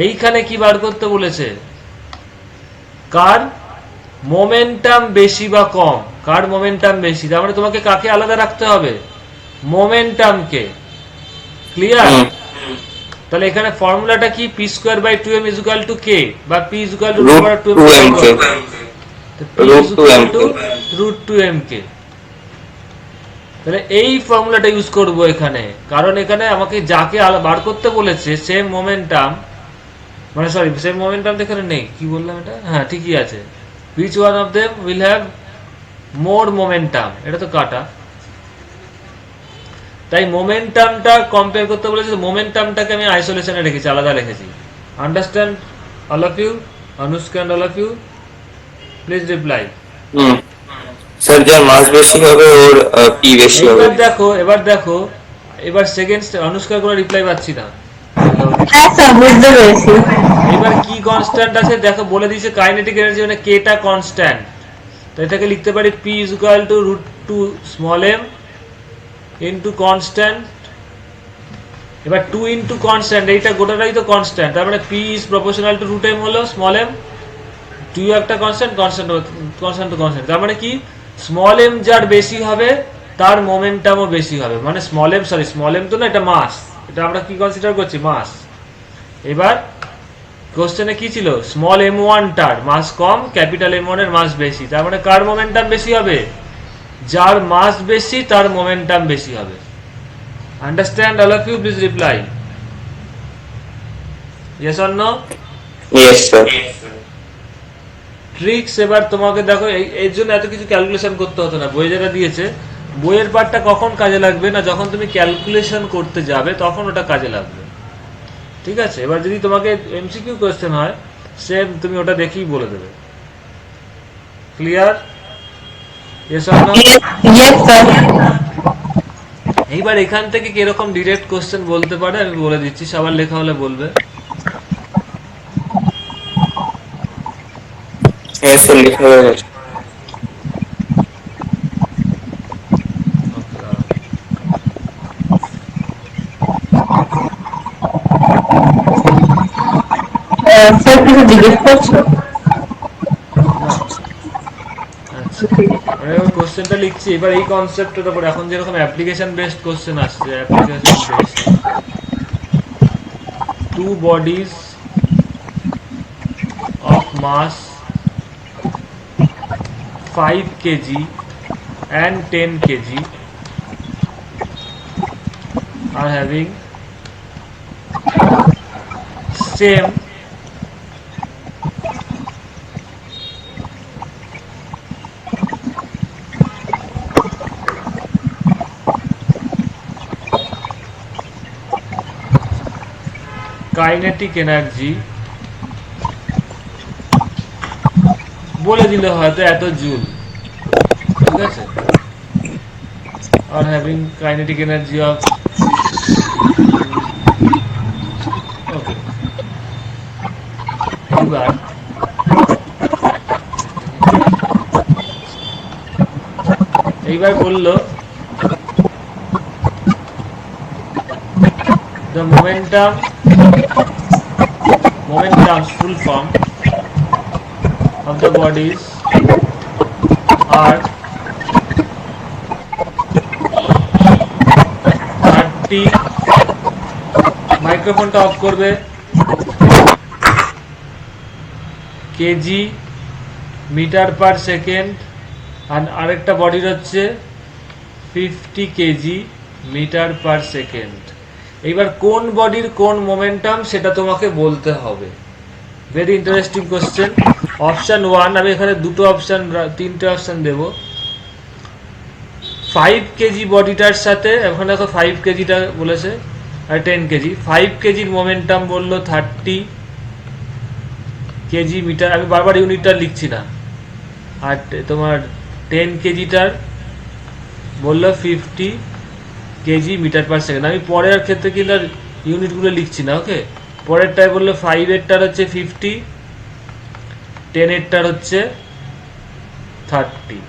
এইখানে কি বার করতে বলেছে কার মোমেন্টাম বেশি বা কম কার মোমেন্টাম বেশি তার মানে তোমাকে কাকে আলাদা রাখতে হবে মোমেন্টামকে ক্লিয়ার তাহলে এখানে ফর্মুলাটা কি p square by 2m is equal to k বা p is equal to √2m √2mk তাহলে এই ফর্মুলাটা ইউজ করব এখানে কারণ এখানে আমাকে যাকে বার করতে বলেছে সেম মোমেন্টাম মানে সরি সেম মোমেন্টাম এখানে নেই কি বললাম এটা হ্যাঁ ঠিকই আছে which one of them will have more momentum এটা তো কাটা তাই মোমেন্টামটা কম্পেয়ার করতে বলেছে মোমেন্টামটাকে আমি আইসোলেশনে রেখেছি আলাদা রেখেছি understand all of you Anushka and all of you please reply sir যার মাস বেশি হবে ওর পি বেশি হবে এবার সেকেন্ড অনুষ্কার কোনো রিপ্লাই পাচ্ছি না হ্যাঁ স্যার বুঝতে পেরেছি এবার কি কনস্ট্যান্ট আছে দেখো বলে দিয়েছে কাইনেটিক এনার্জি মানে কেটা কনস্ট্যান্ট তাই এটাকে লিখতে পারি p is equal to √2 small m into constant এবার 2 into constant এইটা গোটাটাই তো কনস্ট্যান্ট তার মানে p is proportional to √m হলো small m 2 একটা কনস্ট্যান্ট তার মানে কি স্মল m যার বেশি হবে তার মোমেন্টামও বেশি হবে, মানে স্মল এম তো না, এটা মাস, এটা আমরা কি কনসিডার করছি, মাস। এবার কোশ্চেনে কি ছিল, স্মল m1 টার মাস কম, ক্যাপিটাল M1 এর মাস বেশি, তার মানে কার মোমেন্টাম বেশি হবে, যার মাস বেশি তার মোমেন্টাম বেশি হবে। Understand all of you? Please reply yes or no. Yes sir. Tricks এবার তোমাকে দেখো, এর জন্য এত কিছু ক্যালকুলেশন করতে হতো না, বই যেটা দিয়েছে, বইয়ের পার্টটা কখন কাজে লাগবে না, যখন তুমি ক্যালকুলেশন করতে যাবে তখন ওটা কাজে লাগবে, ঠিক আছে। এবার যদি তোমাকে এমসিকিউ কোয়েশ্চেন হয়, সেম তুমি ওটা দেখেই বলে দেবে। Clear? Yes or no? Yes sir. এইবার এখান থেকে কিরকম ডিরেক্ট কোশ্চেন বলতে পারে আমি বলে দিচ্ছি, সবার লেখা হলে বলবে। হ্যাঁ স্যার, লেখা হয়ে গেছে। স্যার কিছু জিজ্ঞেস করছো? না, আচ্ছা, আমি এবার কোশ্চেনটা লিখছি। এবার এই কনসেপ্টের উপর এখন যেরকম অ্যাপ্লিকেশন বেসড কোশ্চেন আসছে, application based, two bodies of mass 5 kg and 10 kg are having same kinetic energy, বলে দিলে হয়তো এত জুল, ঠিক আছে, আর having kinetic energy of, okay. এইবার বললো the momentum full form of the bodies are 30, মাইক্রোফোনটা অফ করবে, কেজি মিটার পার সেকেন্ড, আর আরেকটা বডির হচ্ছে 50 কেজি মিটার পার সেকেন্ড। এইবার কোন বডির কোন মোমেন্টাম সেটা তোমাকে বলতে হবে। Very interesting question. অপশন 1, আমি এখানে তিনটে অপশন দেব। 5 কেজি বডিটার সাথে, এখন দেখো 5 কেজিটা বলেছে আর 10 কেজি, 5 কেজির মোমেন্টাম বললো 30 কেজি মিটার, আমি বারবার ইউনিটটা লিখছি না, আর তোমার 10 কেজিটার বললো 50 কেজি মিটার পার সেকেন্ড। আমি পরের ক্ষেত্রে কিন্তু ইউনিটগুলো লিখছি না, ওকে। পরেরটায় বললো 5 এরটার হচ্ছে 50, 10 এরটার হচ্ছে 30।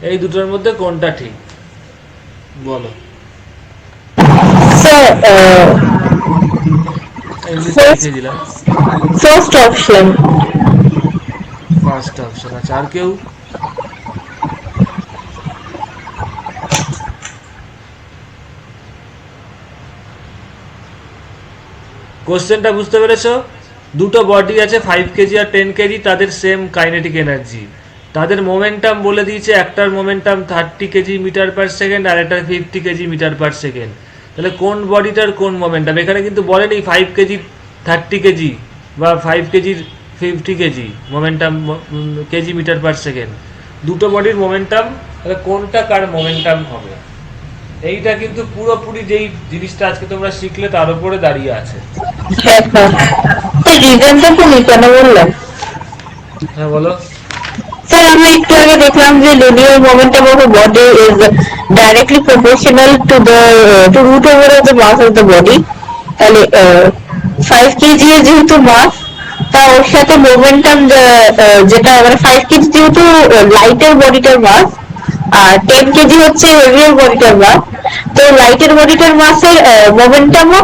এই দুটোর মধ্যে কোনটা ঠিক বলো। স্যার লিখে দিলাম ফার্স্ট অপশন। First option. আচ্ছা, আর কেউ? কোশ্চেনটা বুঝতে পেরেছো? দুটো বডি আছে 5 কেজি আর 10 কেজি, তাদের সেম কাইনেটিক এনার্জি, তাদের মোমেন্টাম বলে দিয়েছে, একটার momentum 30 kg metre per second আর একটা 50 কেজি মিটার পার সেকেন্ড। তাহলে কোন বডিটার কোন মোমেন্টাম, এখানে কিন্তু বলেনি 5 কেজি 30 কেজি বা 5 কেজির 50 KG momentum KG metre per second, দুটো বডির মোমেন্টাম, তাহলে কোনটা কার মোমেন্টাম হবে। এইটা কিন্তু পুরোপুরি যেই জিনিসটা আজকে তোমরা শিখলে তার উপরে দাঁড়িয়ে আছে। হ্যাঁ স্যার, রিজনটা তুমি কেন বললাম? হ্যাঁ বলো। স্যার আমি একটু আগে দেখলাম যে linear momentum of a body is directly proportional to root over of the mass of the body। তাহলে 5 কেজি এর যেহেতু মাস, তা ওর সাথে মোমেন্টাম যেটা মানে 5 কেজি যেহেতু লাইটের বডিটার মাস, আর 10 কেজি হচ্ছে হেভিয়ার বডিটার মাস, তো লাইটের বডিটার মাসের মোমেন্টামও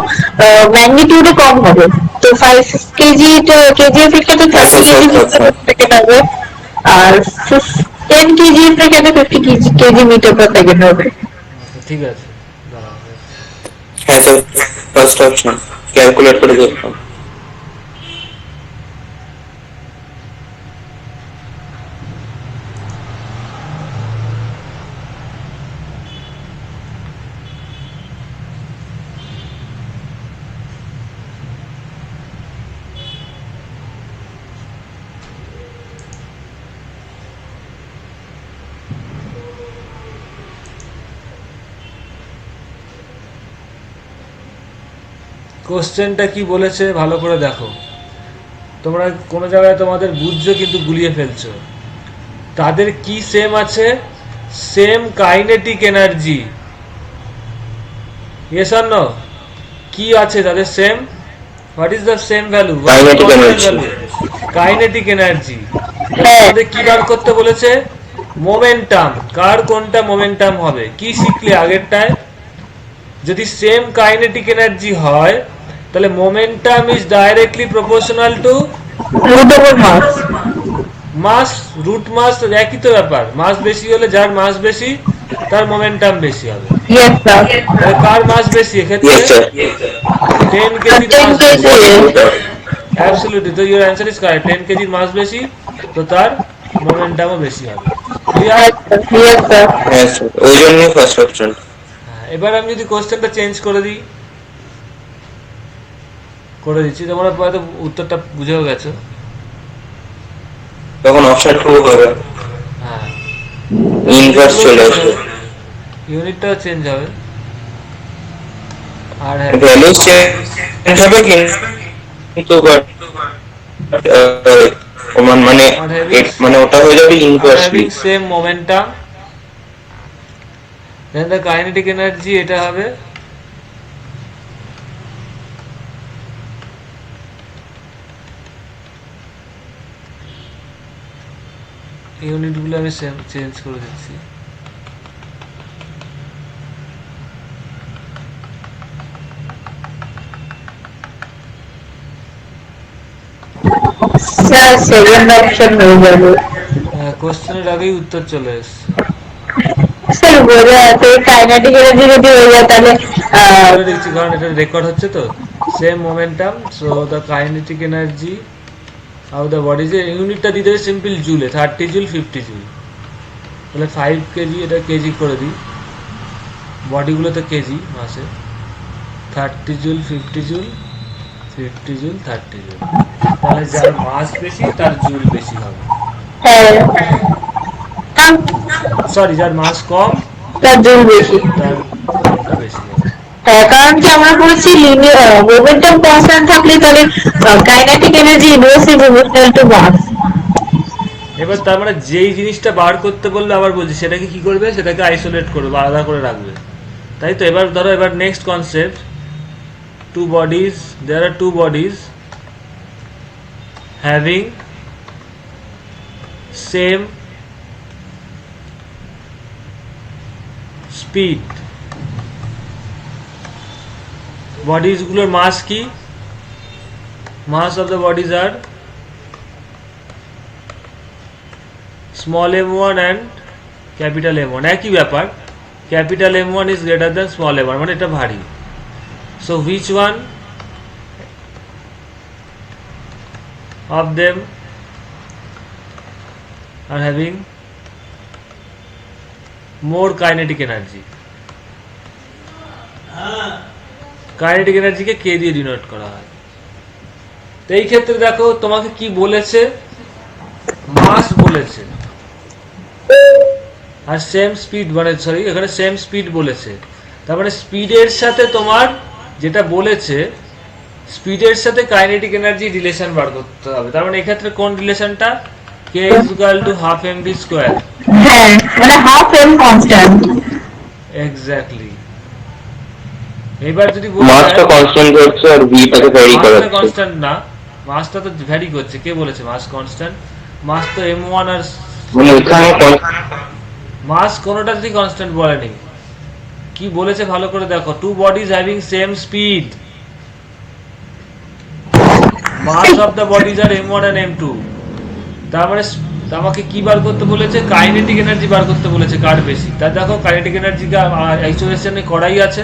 ম্যাগনিটিউডে কম হবে। তো 5 কেজি কেজি এর থেকে 30 কেজি সেকেন্ড হবে। আর 10 কেজি কেন 50 কেজি মিটার পার সেকেন্ড হবে? আচ্ছা, ঠিক আছে, দাঁড়াও। হ্যাঁ স্যার, ফার্স্ট অপশন ক্যালকুলেট করে দেখলাম। কোশ্চেনটা কি বলেছে ভালো করে দেখো। তোমরা কোনো জায়গায় তোমাদের বুঝছো কিন্তু গুলিয়ে ফেলছো। তাদের কি সেম আছে? Same kinetic energy. Yes or no? কি আছে তাদের same? What is the same value? Kinetic energy. Kinetic energy. হ্যাঁ আমাদের কি বার করতে বলেছে? মোমেন্টাম। কার কোনটা মোমেন্টাম হবে? কি শিখলে আগেরটায়? যদি সেম কাইনেটিক এনার্জি হয় তাহলে momentum is directly proportional to root over mass. Mass. Root mass একই তো ব্যাপার। মাস বেশি হলে যার মাস বেশি তার মোমেন্টাম বেশি হবে। Yes sir. তাহলে কার মাস বেশি এক্ষেত্রে? ইয়েস স্যার, 10 কেজির 10 মাস কেজি। বেশি। Body waiter. অ্যাবসলিউটলি, তো ইউর অ্যান্সার ইজ কারেক্ট। 10 কেজির মাস বেশি তো তার মোমেন্টামও বেশি হবে। ক্লিয়ার? Yes sir. হ্যাঁ স্যার, ওই জন্যই ফার্স্ট অপশন। এবার আমি যদি কোশ্চেনটা চেঞ্জ করে দিই, করে দিচ্ছি, তোমরা হয়তো উত্তরটা বুঝেও গেছো। তখন অপশন 2 হবে, হ্যাঁ, ইনভার্স চলে আসবে। ইউনিটটাও চেঞ্জ হবে। আর হ্যাঁ, ভ্যালু চেঞ্জ হবে কিন্তু মানে আর having মানে ওটা হয়ে যাবে inversely. having same momentum, then the kinetic energy এটা হবে ইউনিটগুলো আমি সেম চেঞ্জ করে দিচ্ছি। স্যার সেকেন্ড অপশন হয়ে যাবে। কোশ্চেনের আগেই উত্তর চলে এসছে। স্যার বোঝা যাচ্ছে কাইনেটিক এনার্জি যদি হয়ে যায় তাহলে করে দিচ্ছি কারণ এটা রেকর্ড হচ্ছে তো। Same momentum, so the kinetic energy how the body, যে ইউনিটটা দিতে হবে সিম্পল জুলে, 30 জুল 50 জুল। তাহলে 5 কেজি, এটা কেজি করে দিই, বডিগুলো তো কেজি মাসে। 30 জুল 50 জুল 50 জুল 30 জুল, তাহলে যার মাস বেশি তার জুল বেশি হবে। হ্যাঁ সরি, যার মাস কম তার জুল বেশি। তার জুলটা বেশি হবে। হ্যাঁ কারণ কি আমরা বলছি মোমেন্টাম কনস্ট্যান্ট থাকলে তাহলে kinetic energy inversely proportional to mass. এবার তার মানে যেই জিনিসটা বার করতে বললে আবার বলছি সেটাকে কি করবে, সেটাকে আইসোলেট করবে, আলাদা করে রাখবে, তাই তো। এবার ধরো, এবার next concept, two bodies, there are two bodies having same speed. বডিজগুলোর মাস কি? Mass of the bodies are small m1 and capital M1, একই ব্যাপার। Capital M1 is greater than small m1, মানে এটা ভারী। So which one of them are having more kinetic energy? Kinetic এনার্জিকে K দিয়ে denote করা হয়। তো এই ক্ষেত্রে দেখো তোমাকে কি বলেছে, মাস বলেছে আর সেম স্পিড, মানে সরি এখানে সেম স্পিড বলেছে। তার মানে স্পিডের সাথে তোমার যেটা বলেছে, স্পিডের সাথে কাইনেটিক এনার্জি রিলেশন বার করতে হবে। তার মানে এক্ষেত্রে কোন রিলেশনটা? k is equal to half mv square। হ্যাঁ মানে হাফ এম কনস্ট্যান্ট। এক্স্যাক্টলি। এবার যদি মাসটা কনস্ট্যান্ট হচ্ছে আর ভিটাকে ভ্যারি করাচ্ছে। কনস্ট্যান্ট না, মাসটা তো ভ্যারি করছে। কে বলেছে মাস কনস্ট্যান্ট? মাস তো m1 আর মানে এখানে মাস কোনোটাতেই কনস্ট্যান্ট বলেনি। কি বলেছে ভালো করে দেখো, two bodies having same speed, mass of the bodies আর m1 and m2। তার মানে তো আমাকে কি বার করতে বলেছে, কাইনেটিক এনার্জি বার করতে বলেছে কার বেশি। তা দেখো কাইনেটিক এনার্জি আইসোলেশনে করাই আছে,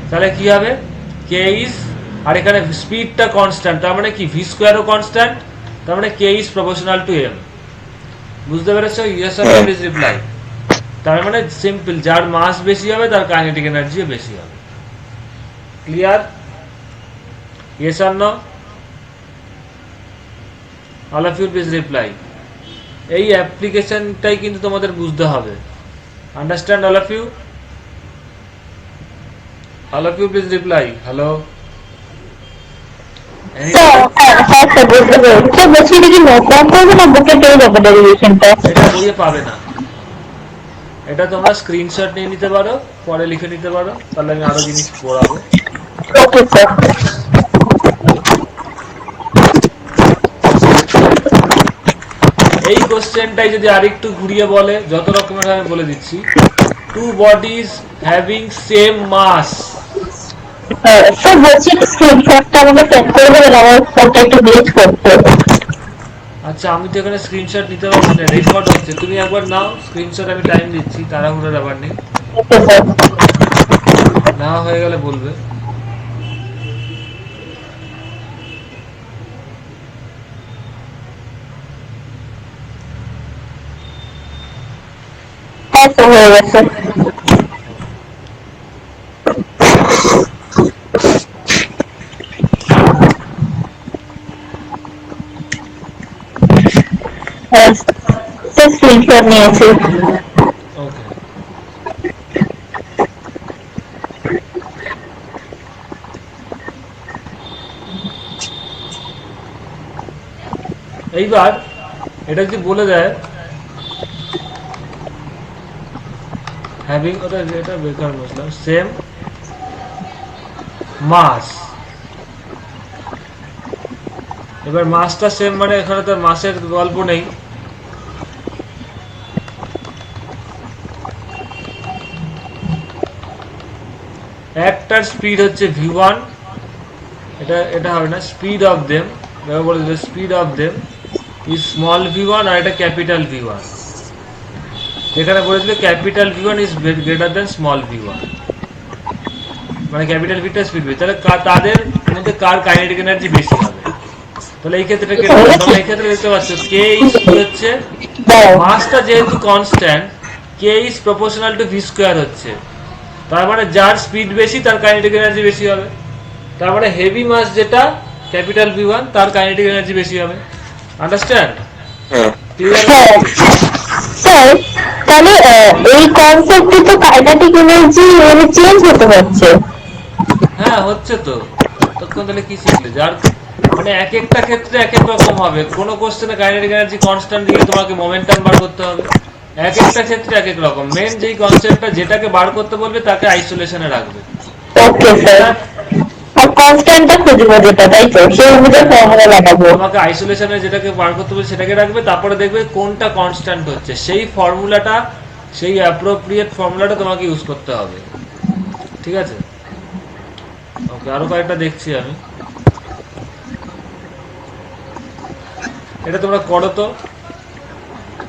তাহলে কি হবে কে ইজ, আর এখানে স্পিডটা কনস্ট্যান্ট, তার মানে কি ভি স্কোয়ারও কনস্ট্যান্ট, তার মানে K is proportional to M. বুঝতে পেরেছো? Yes or no please reply. তার মানে সিম্পল, যার মাস বেশি হবে তার কাইনেটিক এনার্জিও বেশি হবে। Clear? Yes or no? All of you please reply. এই অ্যাপ্লিকেশনটাই কিন্তু তোমাদের বুঝতে হবে। Understand all of you? All of you please reply. Hello? এটা বইয়ে পাবে না, এটা তোমরা স্ক্রিনশট নিয়ে নিতে পারো, পরে লিখে নিতে পারো, তাহলে আমি আরো জিনিস পড়াবো। Okay sir. এই কোশ্চেনটাই যদি আরেকটু ঘুরিয়ে বলে, যত রকমের আমি বলে দিচ্ছি, টু বডিজ হ্যাভিং সেম মাস। স্যার বলছি স্ক্রিনশটটা আমাকে সেন্ড করে দেবেন, আমার ফোনটা একটু গ্লিচ করছে। আচ্ছা আমি তো এখানে স্ক্রিনশট নিতে পারছি না, রেকর্ড হচ্ছে, তুমি একবার নাও স্ক্রিনশট, আমি টাইম দিচ্ছি, তাড়াহুড়োর ব্যাপার নেই, ওকে স্যার। না হয়ে গেলে বলবে। হ্যাঁ স্যার হয়ে গেছে। হ্যাঁ স্যার স্ক্রিনশট নিয়েছি। ওকে, এইবার এটা যদি বলে দেয় হ্যাভিং, ওটা এটা বেকার বুঝলাম, সেম মাস। এবার মাসটা সেম মানে এখানে তো মাসের গল্প নেই, একটার স্পিড হচ্ছে v1, এটা হবে না, স্পিড অফ দেম, বলে দিল speed of them is small v1 আর এটা ক্যাপিটাল v1, এখানে বলেছিল capital v1 is greater then small v1, মানে ক্যাপিটাল v টা স্পিড বেশি, তাহলে তাদের মধ্যে কার কাইনেটিক এনার্জি বেশি হবে। তাহলে এই ক্ষেত্রে তোমরা এই ক্ষেত্রে দেখতে পাচ্ছ কে ইজ কি হচ্ছে, মাসটা যেহেতু constant, K is proportional two v square হচ্ছে, তার মানে যার স্পিড বেশি তার কাইনেটিক এনার্জি বেশি হবে, তার মানে হেভি মাস যেটা ক্যাপিটাল v1 তার কাইনেটিক এনার্জি বেশি হবে। আন্ডারস্ট্যান্ড? ক্লিয়ার? স্যার তাহলে এই কনসেপ্টে তো কাইনেটিক এনার্জি মানে চেঞ্জ হতে হচ্ছে। হ্যাঁ হচ্ছে তো, তখন তাহলে কি শিখলে, যার মানে এক একটা ক্ষেত্রে এক এক রকম হবে, কোনো কোশ্চেনে কাইনেটিক এনার্জি কনস্ট্যান্ট দিলে তোমাকে মোমেন্টাম বার করতে হবে, এক একটা ক্ষেত্রে এক এক রকম, মেন যেই কনসেপ্টটা যেটাকে বার করতে বলবে তাকে আইসোলেশনে রাখবে। Okay sir. আর কনস্ট্যান্টটা খুঁজবো যেটা, তাই তো সেই অনুযায়ী ফর্মুলা লাগাবো। তোমাকে আইসোলেশনে যেটাকে বার করতে বলবে সেটাকে রাখবে, তারপরে দেখবে কোনটা কনস্ট্যান্ট হচ্ছে, সেই ফর্মুলাটা, সেই অ্যাপ্রোপ্রিয়েট ফর্মুলাটা তোমাকে ইউজ করতে হবে। ঠিক আছে? ওকে, আরো কয়েকটা দেখছি আমি, এটা তোমরা করো তো,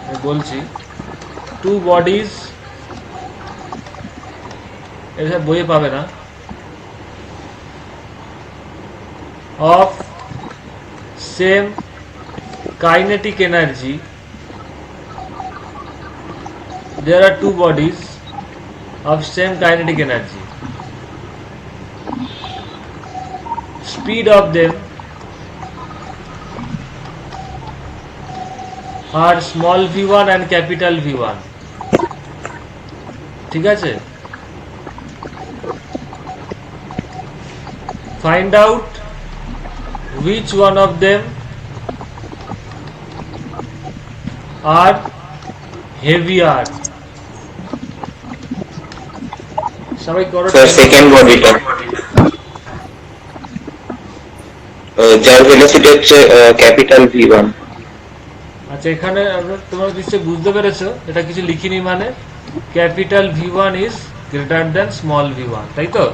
আমি বলছি। টু বডিজ, এটা বইয়ে পাবে না, of same kinetic energy, there are two bodies of same kinetic energy, speed of them are small v1 and capital v1, ঠিক আছে? Find out which one of them are heavier. সবাই করো। Second বডিটা যার ভেলোসিটি হচ্ছে capital v1। আচ্ছা এখানে তোমরা নিশ্চয়ই বুঝতে পেরেছো, এটা কিছু লিখিনি, মানে capital v1 is greater then small v1, তাই তো?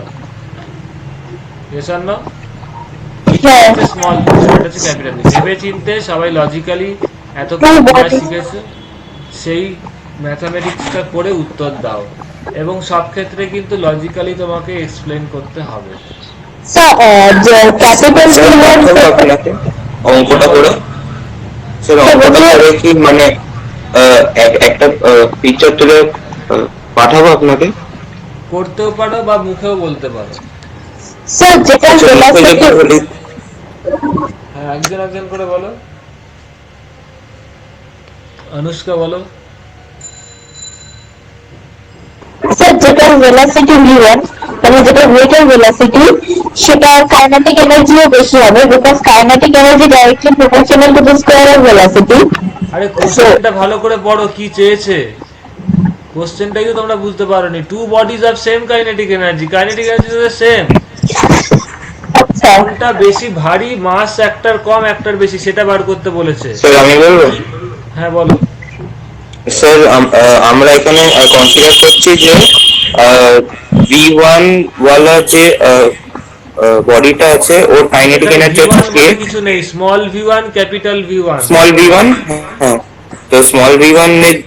yes or no? Small v1 হচ্ছে ক্যাপিটাল, ভেবে চিনতে সবাই লজিক্যালি এতক্ষণ যা body. শিখেছো সেই ম্যাথামেটিক্সটা করে উত্তর দাও, এবং সব ক্ষেত্রে কিন্তু লজিক্যালি তোমাকে এক্সপ্লেন করতে হবে। Sir, capital স্যার V1 পাঠাবো আপনাকে অঙ্কটা করে। স্যার অঙ্কটা করে কি মানে একটা পিকচার তুলে পাঠাবো আপনাকে? করতেও পারো বা মুখেও বলতে পারো। sir, যেটা আচ্ছা মুখে যদি velocity বলি হ্যাঁ, একজন একজন করে বলো। অনুষ্কা বলো। স্যার যেটা ভেলোসিটি v1 মানে যেটা ওয়েটের ভেলোসিটি সেটার কাইনেটিক এনার্জিও বেশি হবে because kinetic energy directly proportional to the square of velocity. আরে সো কোশ্চেনটা ভালো করে পড়ো, কি চেয়েছে কোশ্চেনটাই তো তোমরা বুঝতে পারোনি। Two bodies of same kinetic energy, kinetic energy তো সেম, আচ্ছা কোনটা বেশি ভারী, মাস একটার কম একটার বেশি, সেটা বার করতে বলেছে। স্যার আমি বলবো। হ্যাঁ বলো। স্যার আমরা এখানে কনসিডার করছি যে V1 ওয়ালা যে বডিটা আছে ওর কাইনেটিক এখানে এনার্জি V1 হচ্ছে কে, বলে কিছু নেই, small V1 capital V1। Small V1। হ্যাঁ, তো স্মল V1 এর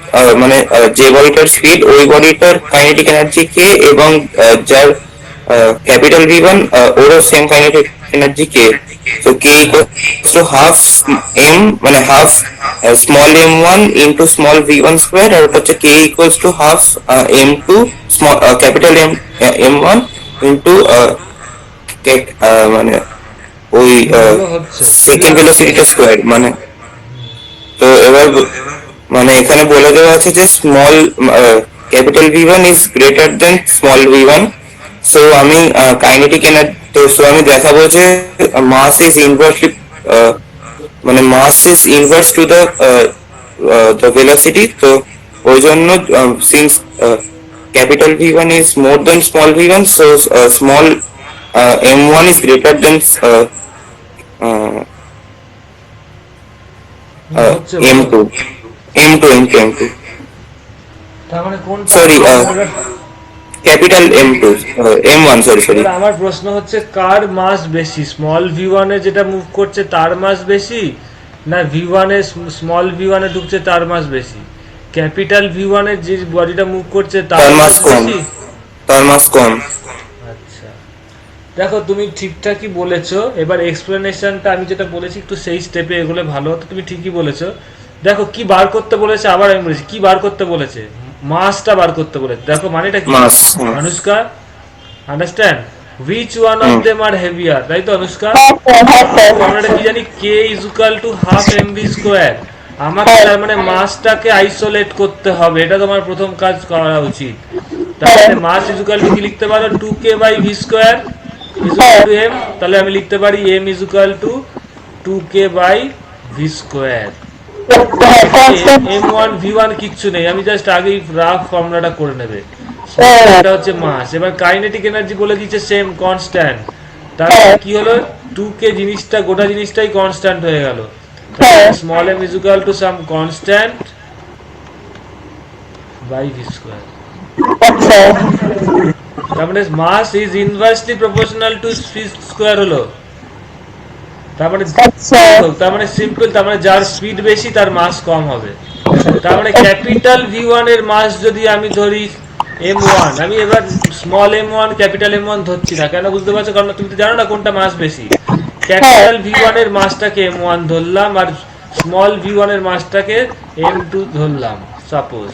মানে যে বডিটার স্পিড ওই বডিটার কাইনেটিক এনার্জি কে, এবং যার ক্যাপিটাল V1 ওরও সেম কাইনেটিক এনার্জি কে। তো K equals to half M মানে half small m1 into small V1 square, আর ওটা হচ্ছে K equals to half m2 small capital m1 into মানে ওই ভালো হচ্ছে। সেকেন্ড ভেলোসিটিটা স্কোয়ার মানে। তো এবার মানে এখানে বলে দেওয়া আছে যে small capital V1 is greater then small V1। So আমি কাইনেটিক এনার্জি, তো সো আমি দেখাবো যে মাস ইজ ইনভার্সলি মানে mass is inverse to the velocity. তো ওই জন্য since capital V1 is more than small v1, so small m1 is greater than uh, হচ্ছে বলো। m2 তার মানে কোনটা sorry capital m2 m1 sorry এবার আমার প্রশ্ন হচ্ছে কার মাস বেশি, স্মল V1 এ যেটা মুভ করছে তার মাস বেশি, না V1 এ স্মল V1 এ ঢুকছে তার মাস বেশি? ক্যাপিটাল V1 এর যে বডিটা মুভ করছে তার তার মাস মাস কম, বেশি। তার মাস কম। আচ্ছা, দেখো তুমি ঠিকঠাকই বলেছো। এবার এক্সপ্লেনেশনটা আমি যেটা বলেছি একটু সেই স্টেপে এগুলো ভালো হতো। তুমি ঠিকই বলেছো। দেখো কি বার করতে বলেছে, আবার আমি বলেছি কি বার করতে বলেছে, মাসটা বার করতে বলেছে। দেখো মানেটা কি mass Anushka, understand which one of them are heavier, তাই তো অনুষ্কা? আমরা কি জানি K is equal to half M V square. আমাকে তার মানে মাসটাকে আইসোলেট করতে হবে, এটা তোমার প্রথম কাজ করা উচিত। তার মানে মাস ইজ ইকুয়াল টু কি লিখতে পারো, 2k by V square is equal to M. তাহলে আমি লিখতে পারি M is equal to 2k by V square. m1 v1 কিচ্ছু নেই, আমি জাস্ট আগেই রাফ ফর্মুলাটা করে নেবে। এটা হচ্ছে মাস। এবার কাইনেটিক এনার্জি বলে দিচ্ছে সেম কনস্ট্যান্ট। তাহলে কি হলো, 2k জিনিসটা গোটা জিনিসটাই কনস্ট্যান্ট হয়ে গেল। Small m is equal to some constant by V square. তার মানে mass is inversely proportional to speed square হলো। তার মানে সিম্পল, তার মানে যার স্পিড বেশি তার মাস কম হবে। তার মানে ক্যাপিটাল V1 এর মাস যদি আমি ধরি m1, আমি এবার স্মল m1 ক্যাপিটাল m1 ধরছি না, কেন বুঝতে পারছো? কারণ তুমি তো জানো না কোনটা মাস বেশি। ক্যাপিটাল V1 এর মাসটাকে m1 ধরলাম আর স্মল V1 এর মাসটাকে m2 ধরলাম সাপোজ।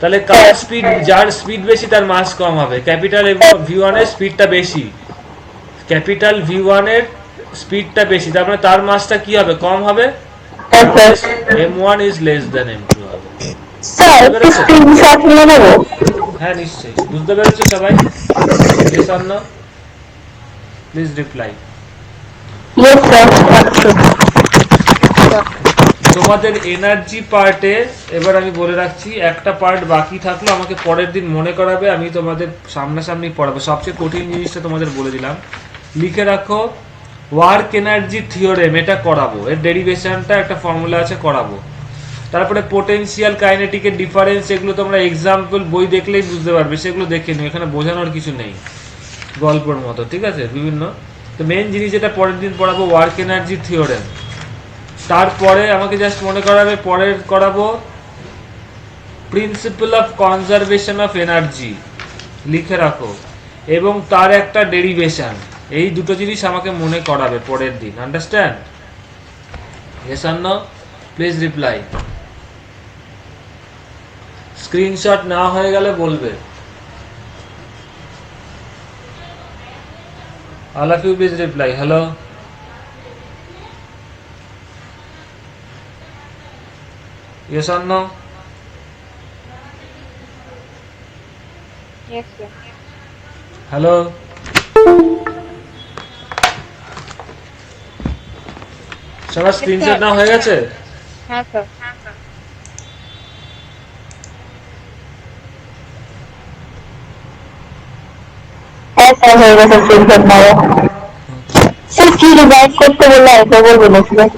তাহলে কার স্পিড, যার স্পিড বেশি তার মাস কম হবে। ক্যাপিটাল V1 এর স্পিডটা বেশি, ক্যাপিটাল V1 এর স্পিডটা বেশি, তার মানে তার মাসটা কি হবে, কম হবে। m1 is less than m2 হবে। হ্যাঁ নিশ্চয়ই বুঝতে পেরেছো সবাই? yes or no? please reply. তোমাদের এনার্জি পার্টে এবার আমি বলে রাখছি, একটা পার্ট বাকি থাকলো, আমাকে পরের দিন মনে করাবে, আমি তোমাদের সামনাসামনি পড়াবো। সবচেয়ে কঠিন জিনিসটা তোমাদের বলে দিলাম, লিখে রাখো ওয়ার্ক এনার্জি থিওরেম, এটা করাবো। এর ডেরিভেশনটা একটা ফর্মুলা আছে, করাবো। তারপরে পোটেনশিয়াল কাইনেটিকের ডিফারেন্স, এগুলো তোমরা এক্সাম্পল বই দেখলেই বুঝতে পারবে, সেগুলো দেখে নিও, এখানে বোঝানোর কিছু নেই, গল্পের মতো, ঠিক আছে? বিভিন্ন। তো মেন জিনিস যেটা পরের দিন পড়াবো ওয়ার্ক এনার্জি থিওরেম, তারপরে আমাকে জাস্ট মনে করাবে, পরের করাবো principal of conservation of energy, লিখে রাখো, এবং তার একটা ডেরিভেশন। এই দুটো জিনিস আমাকে মনে করাবে পরের দিন। Understand? Yes or no? Please reply. Screenshot না হয়ে গেলে বলবে। All of you please reply. Hello? Yes or no? Yes, sir. Hello? সবার স্ক্রিনশট না হয়ে গেছে? হ্যাঁ স্যার। হ্যাঁ স্যার, হয়ে গেছে স্ক্রিনশট নেওয়া। স্যার কি রিভাইভ করতে বললে একবার বলেছিলেন?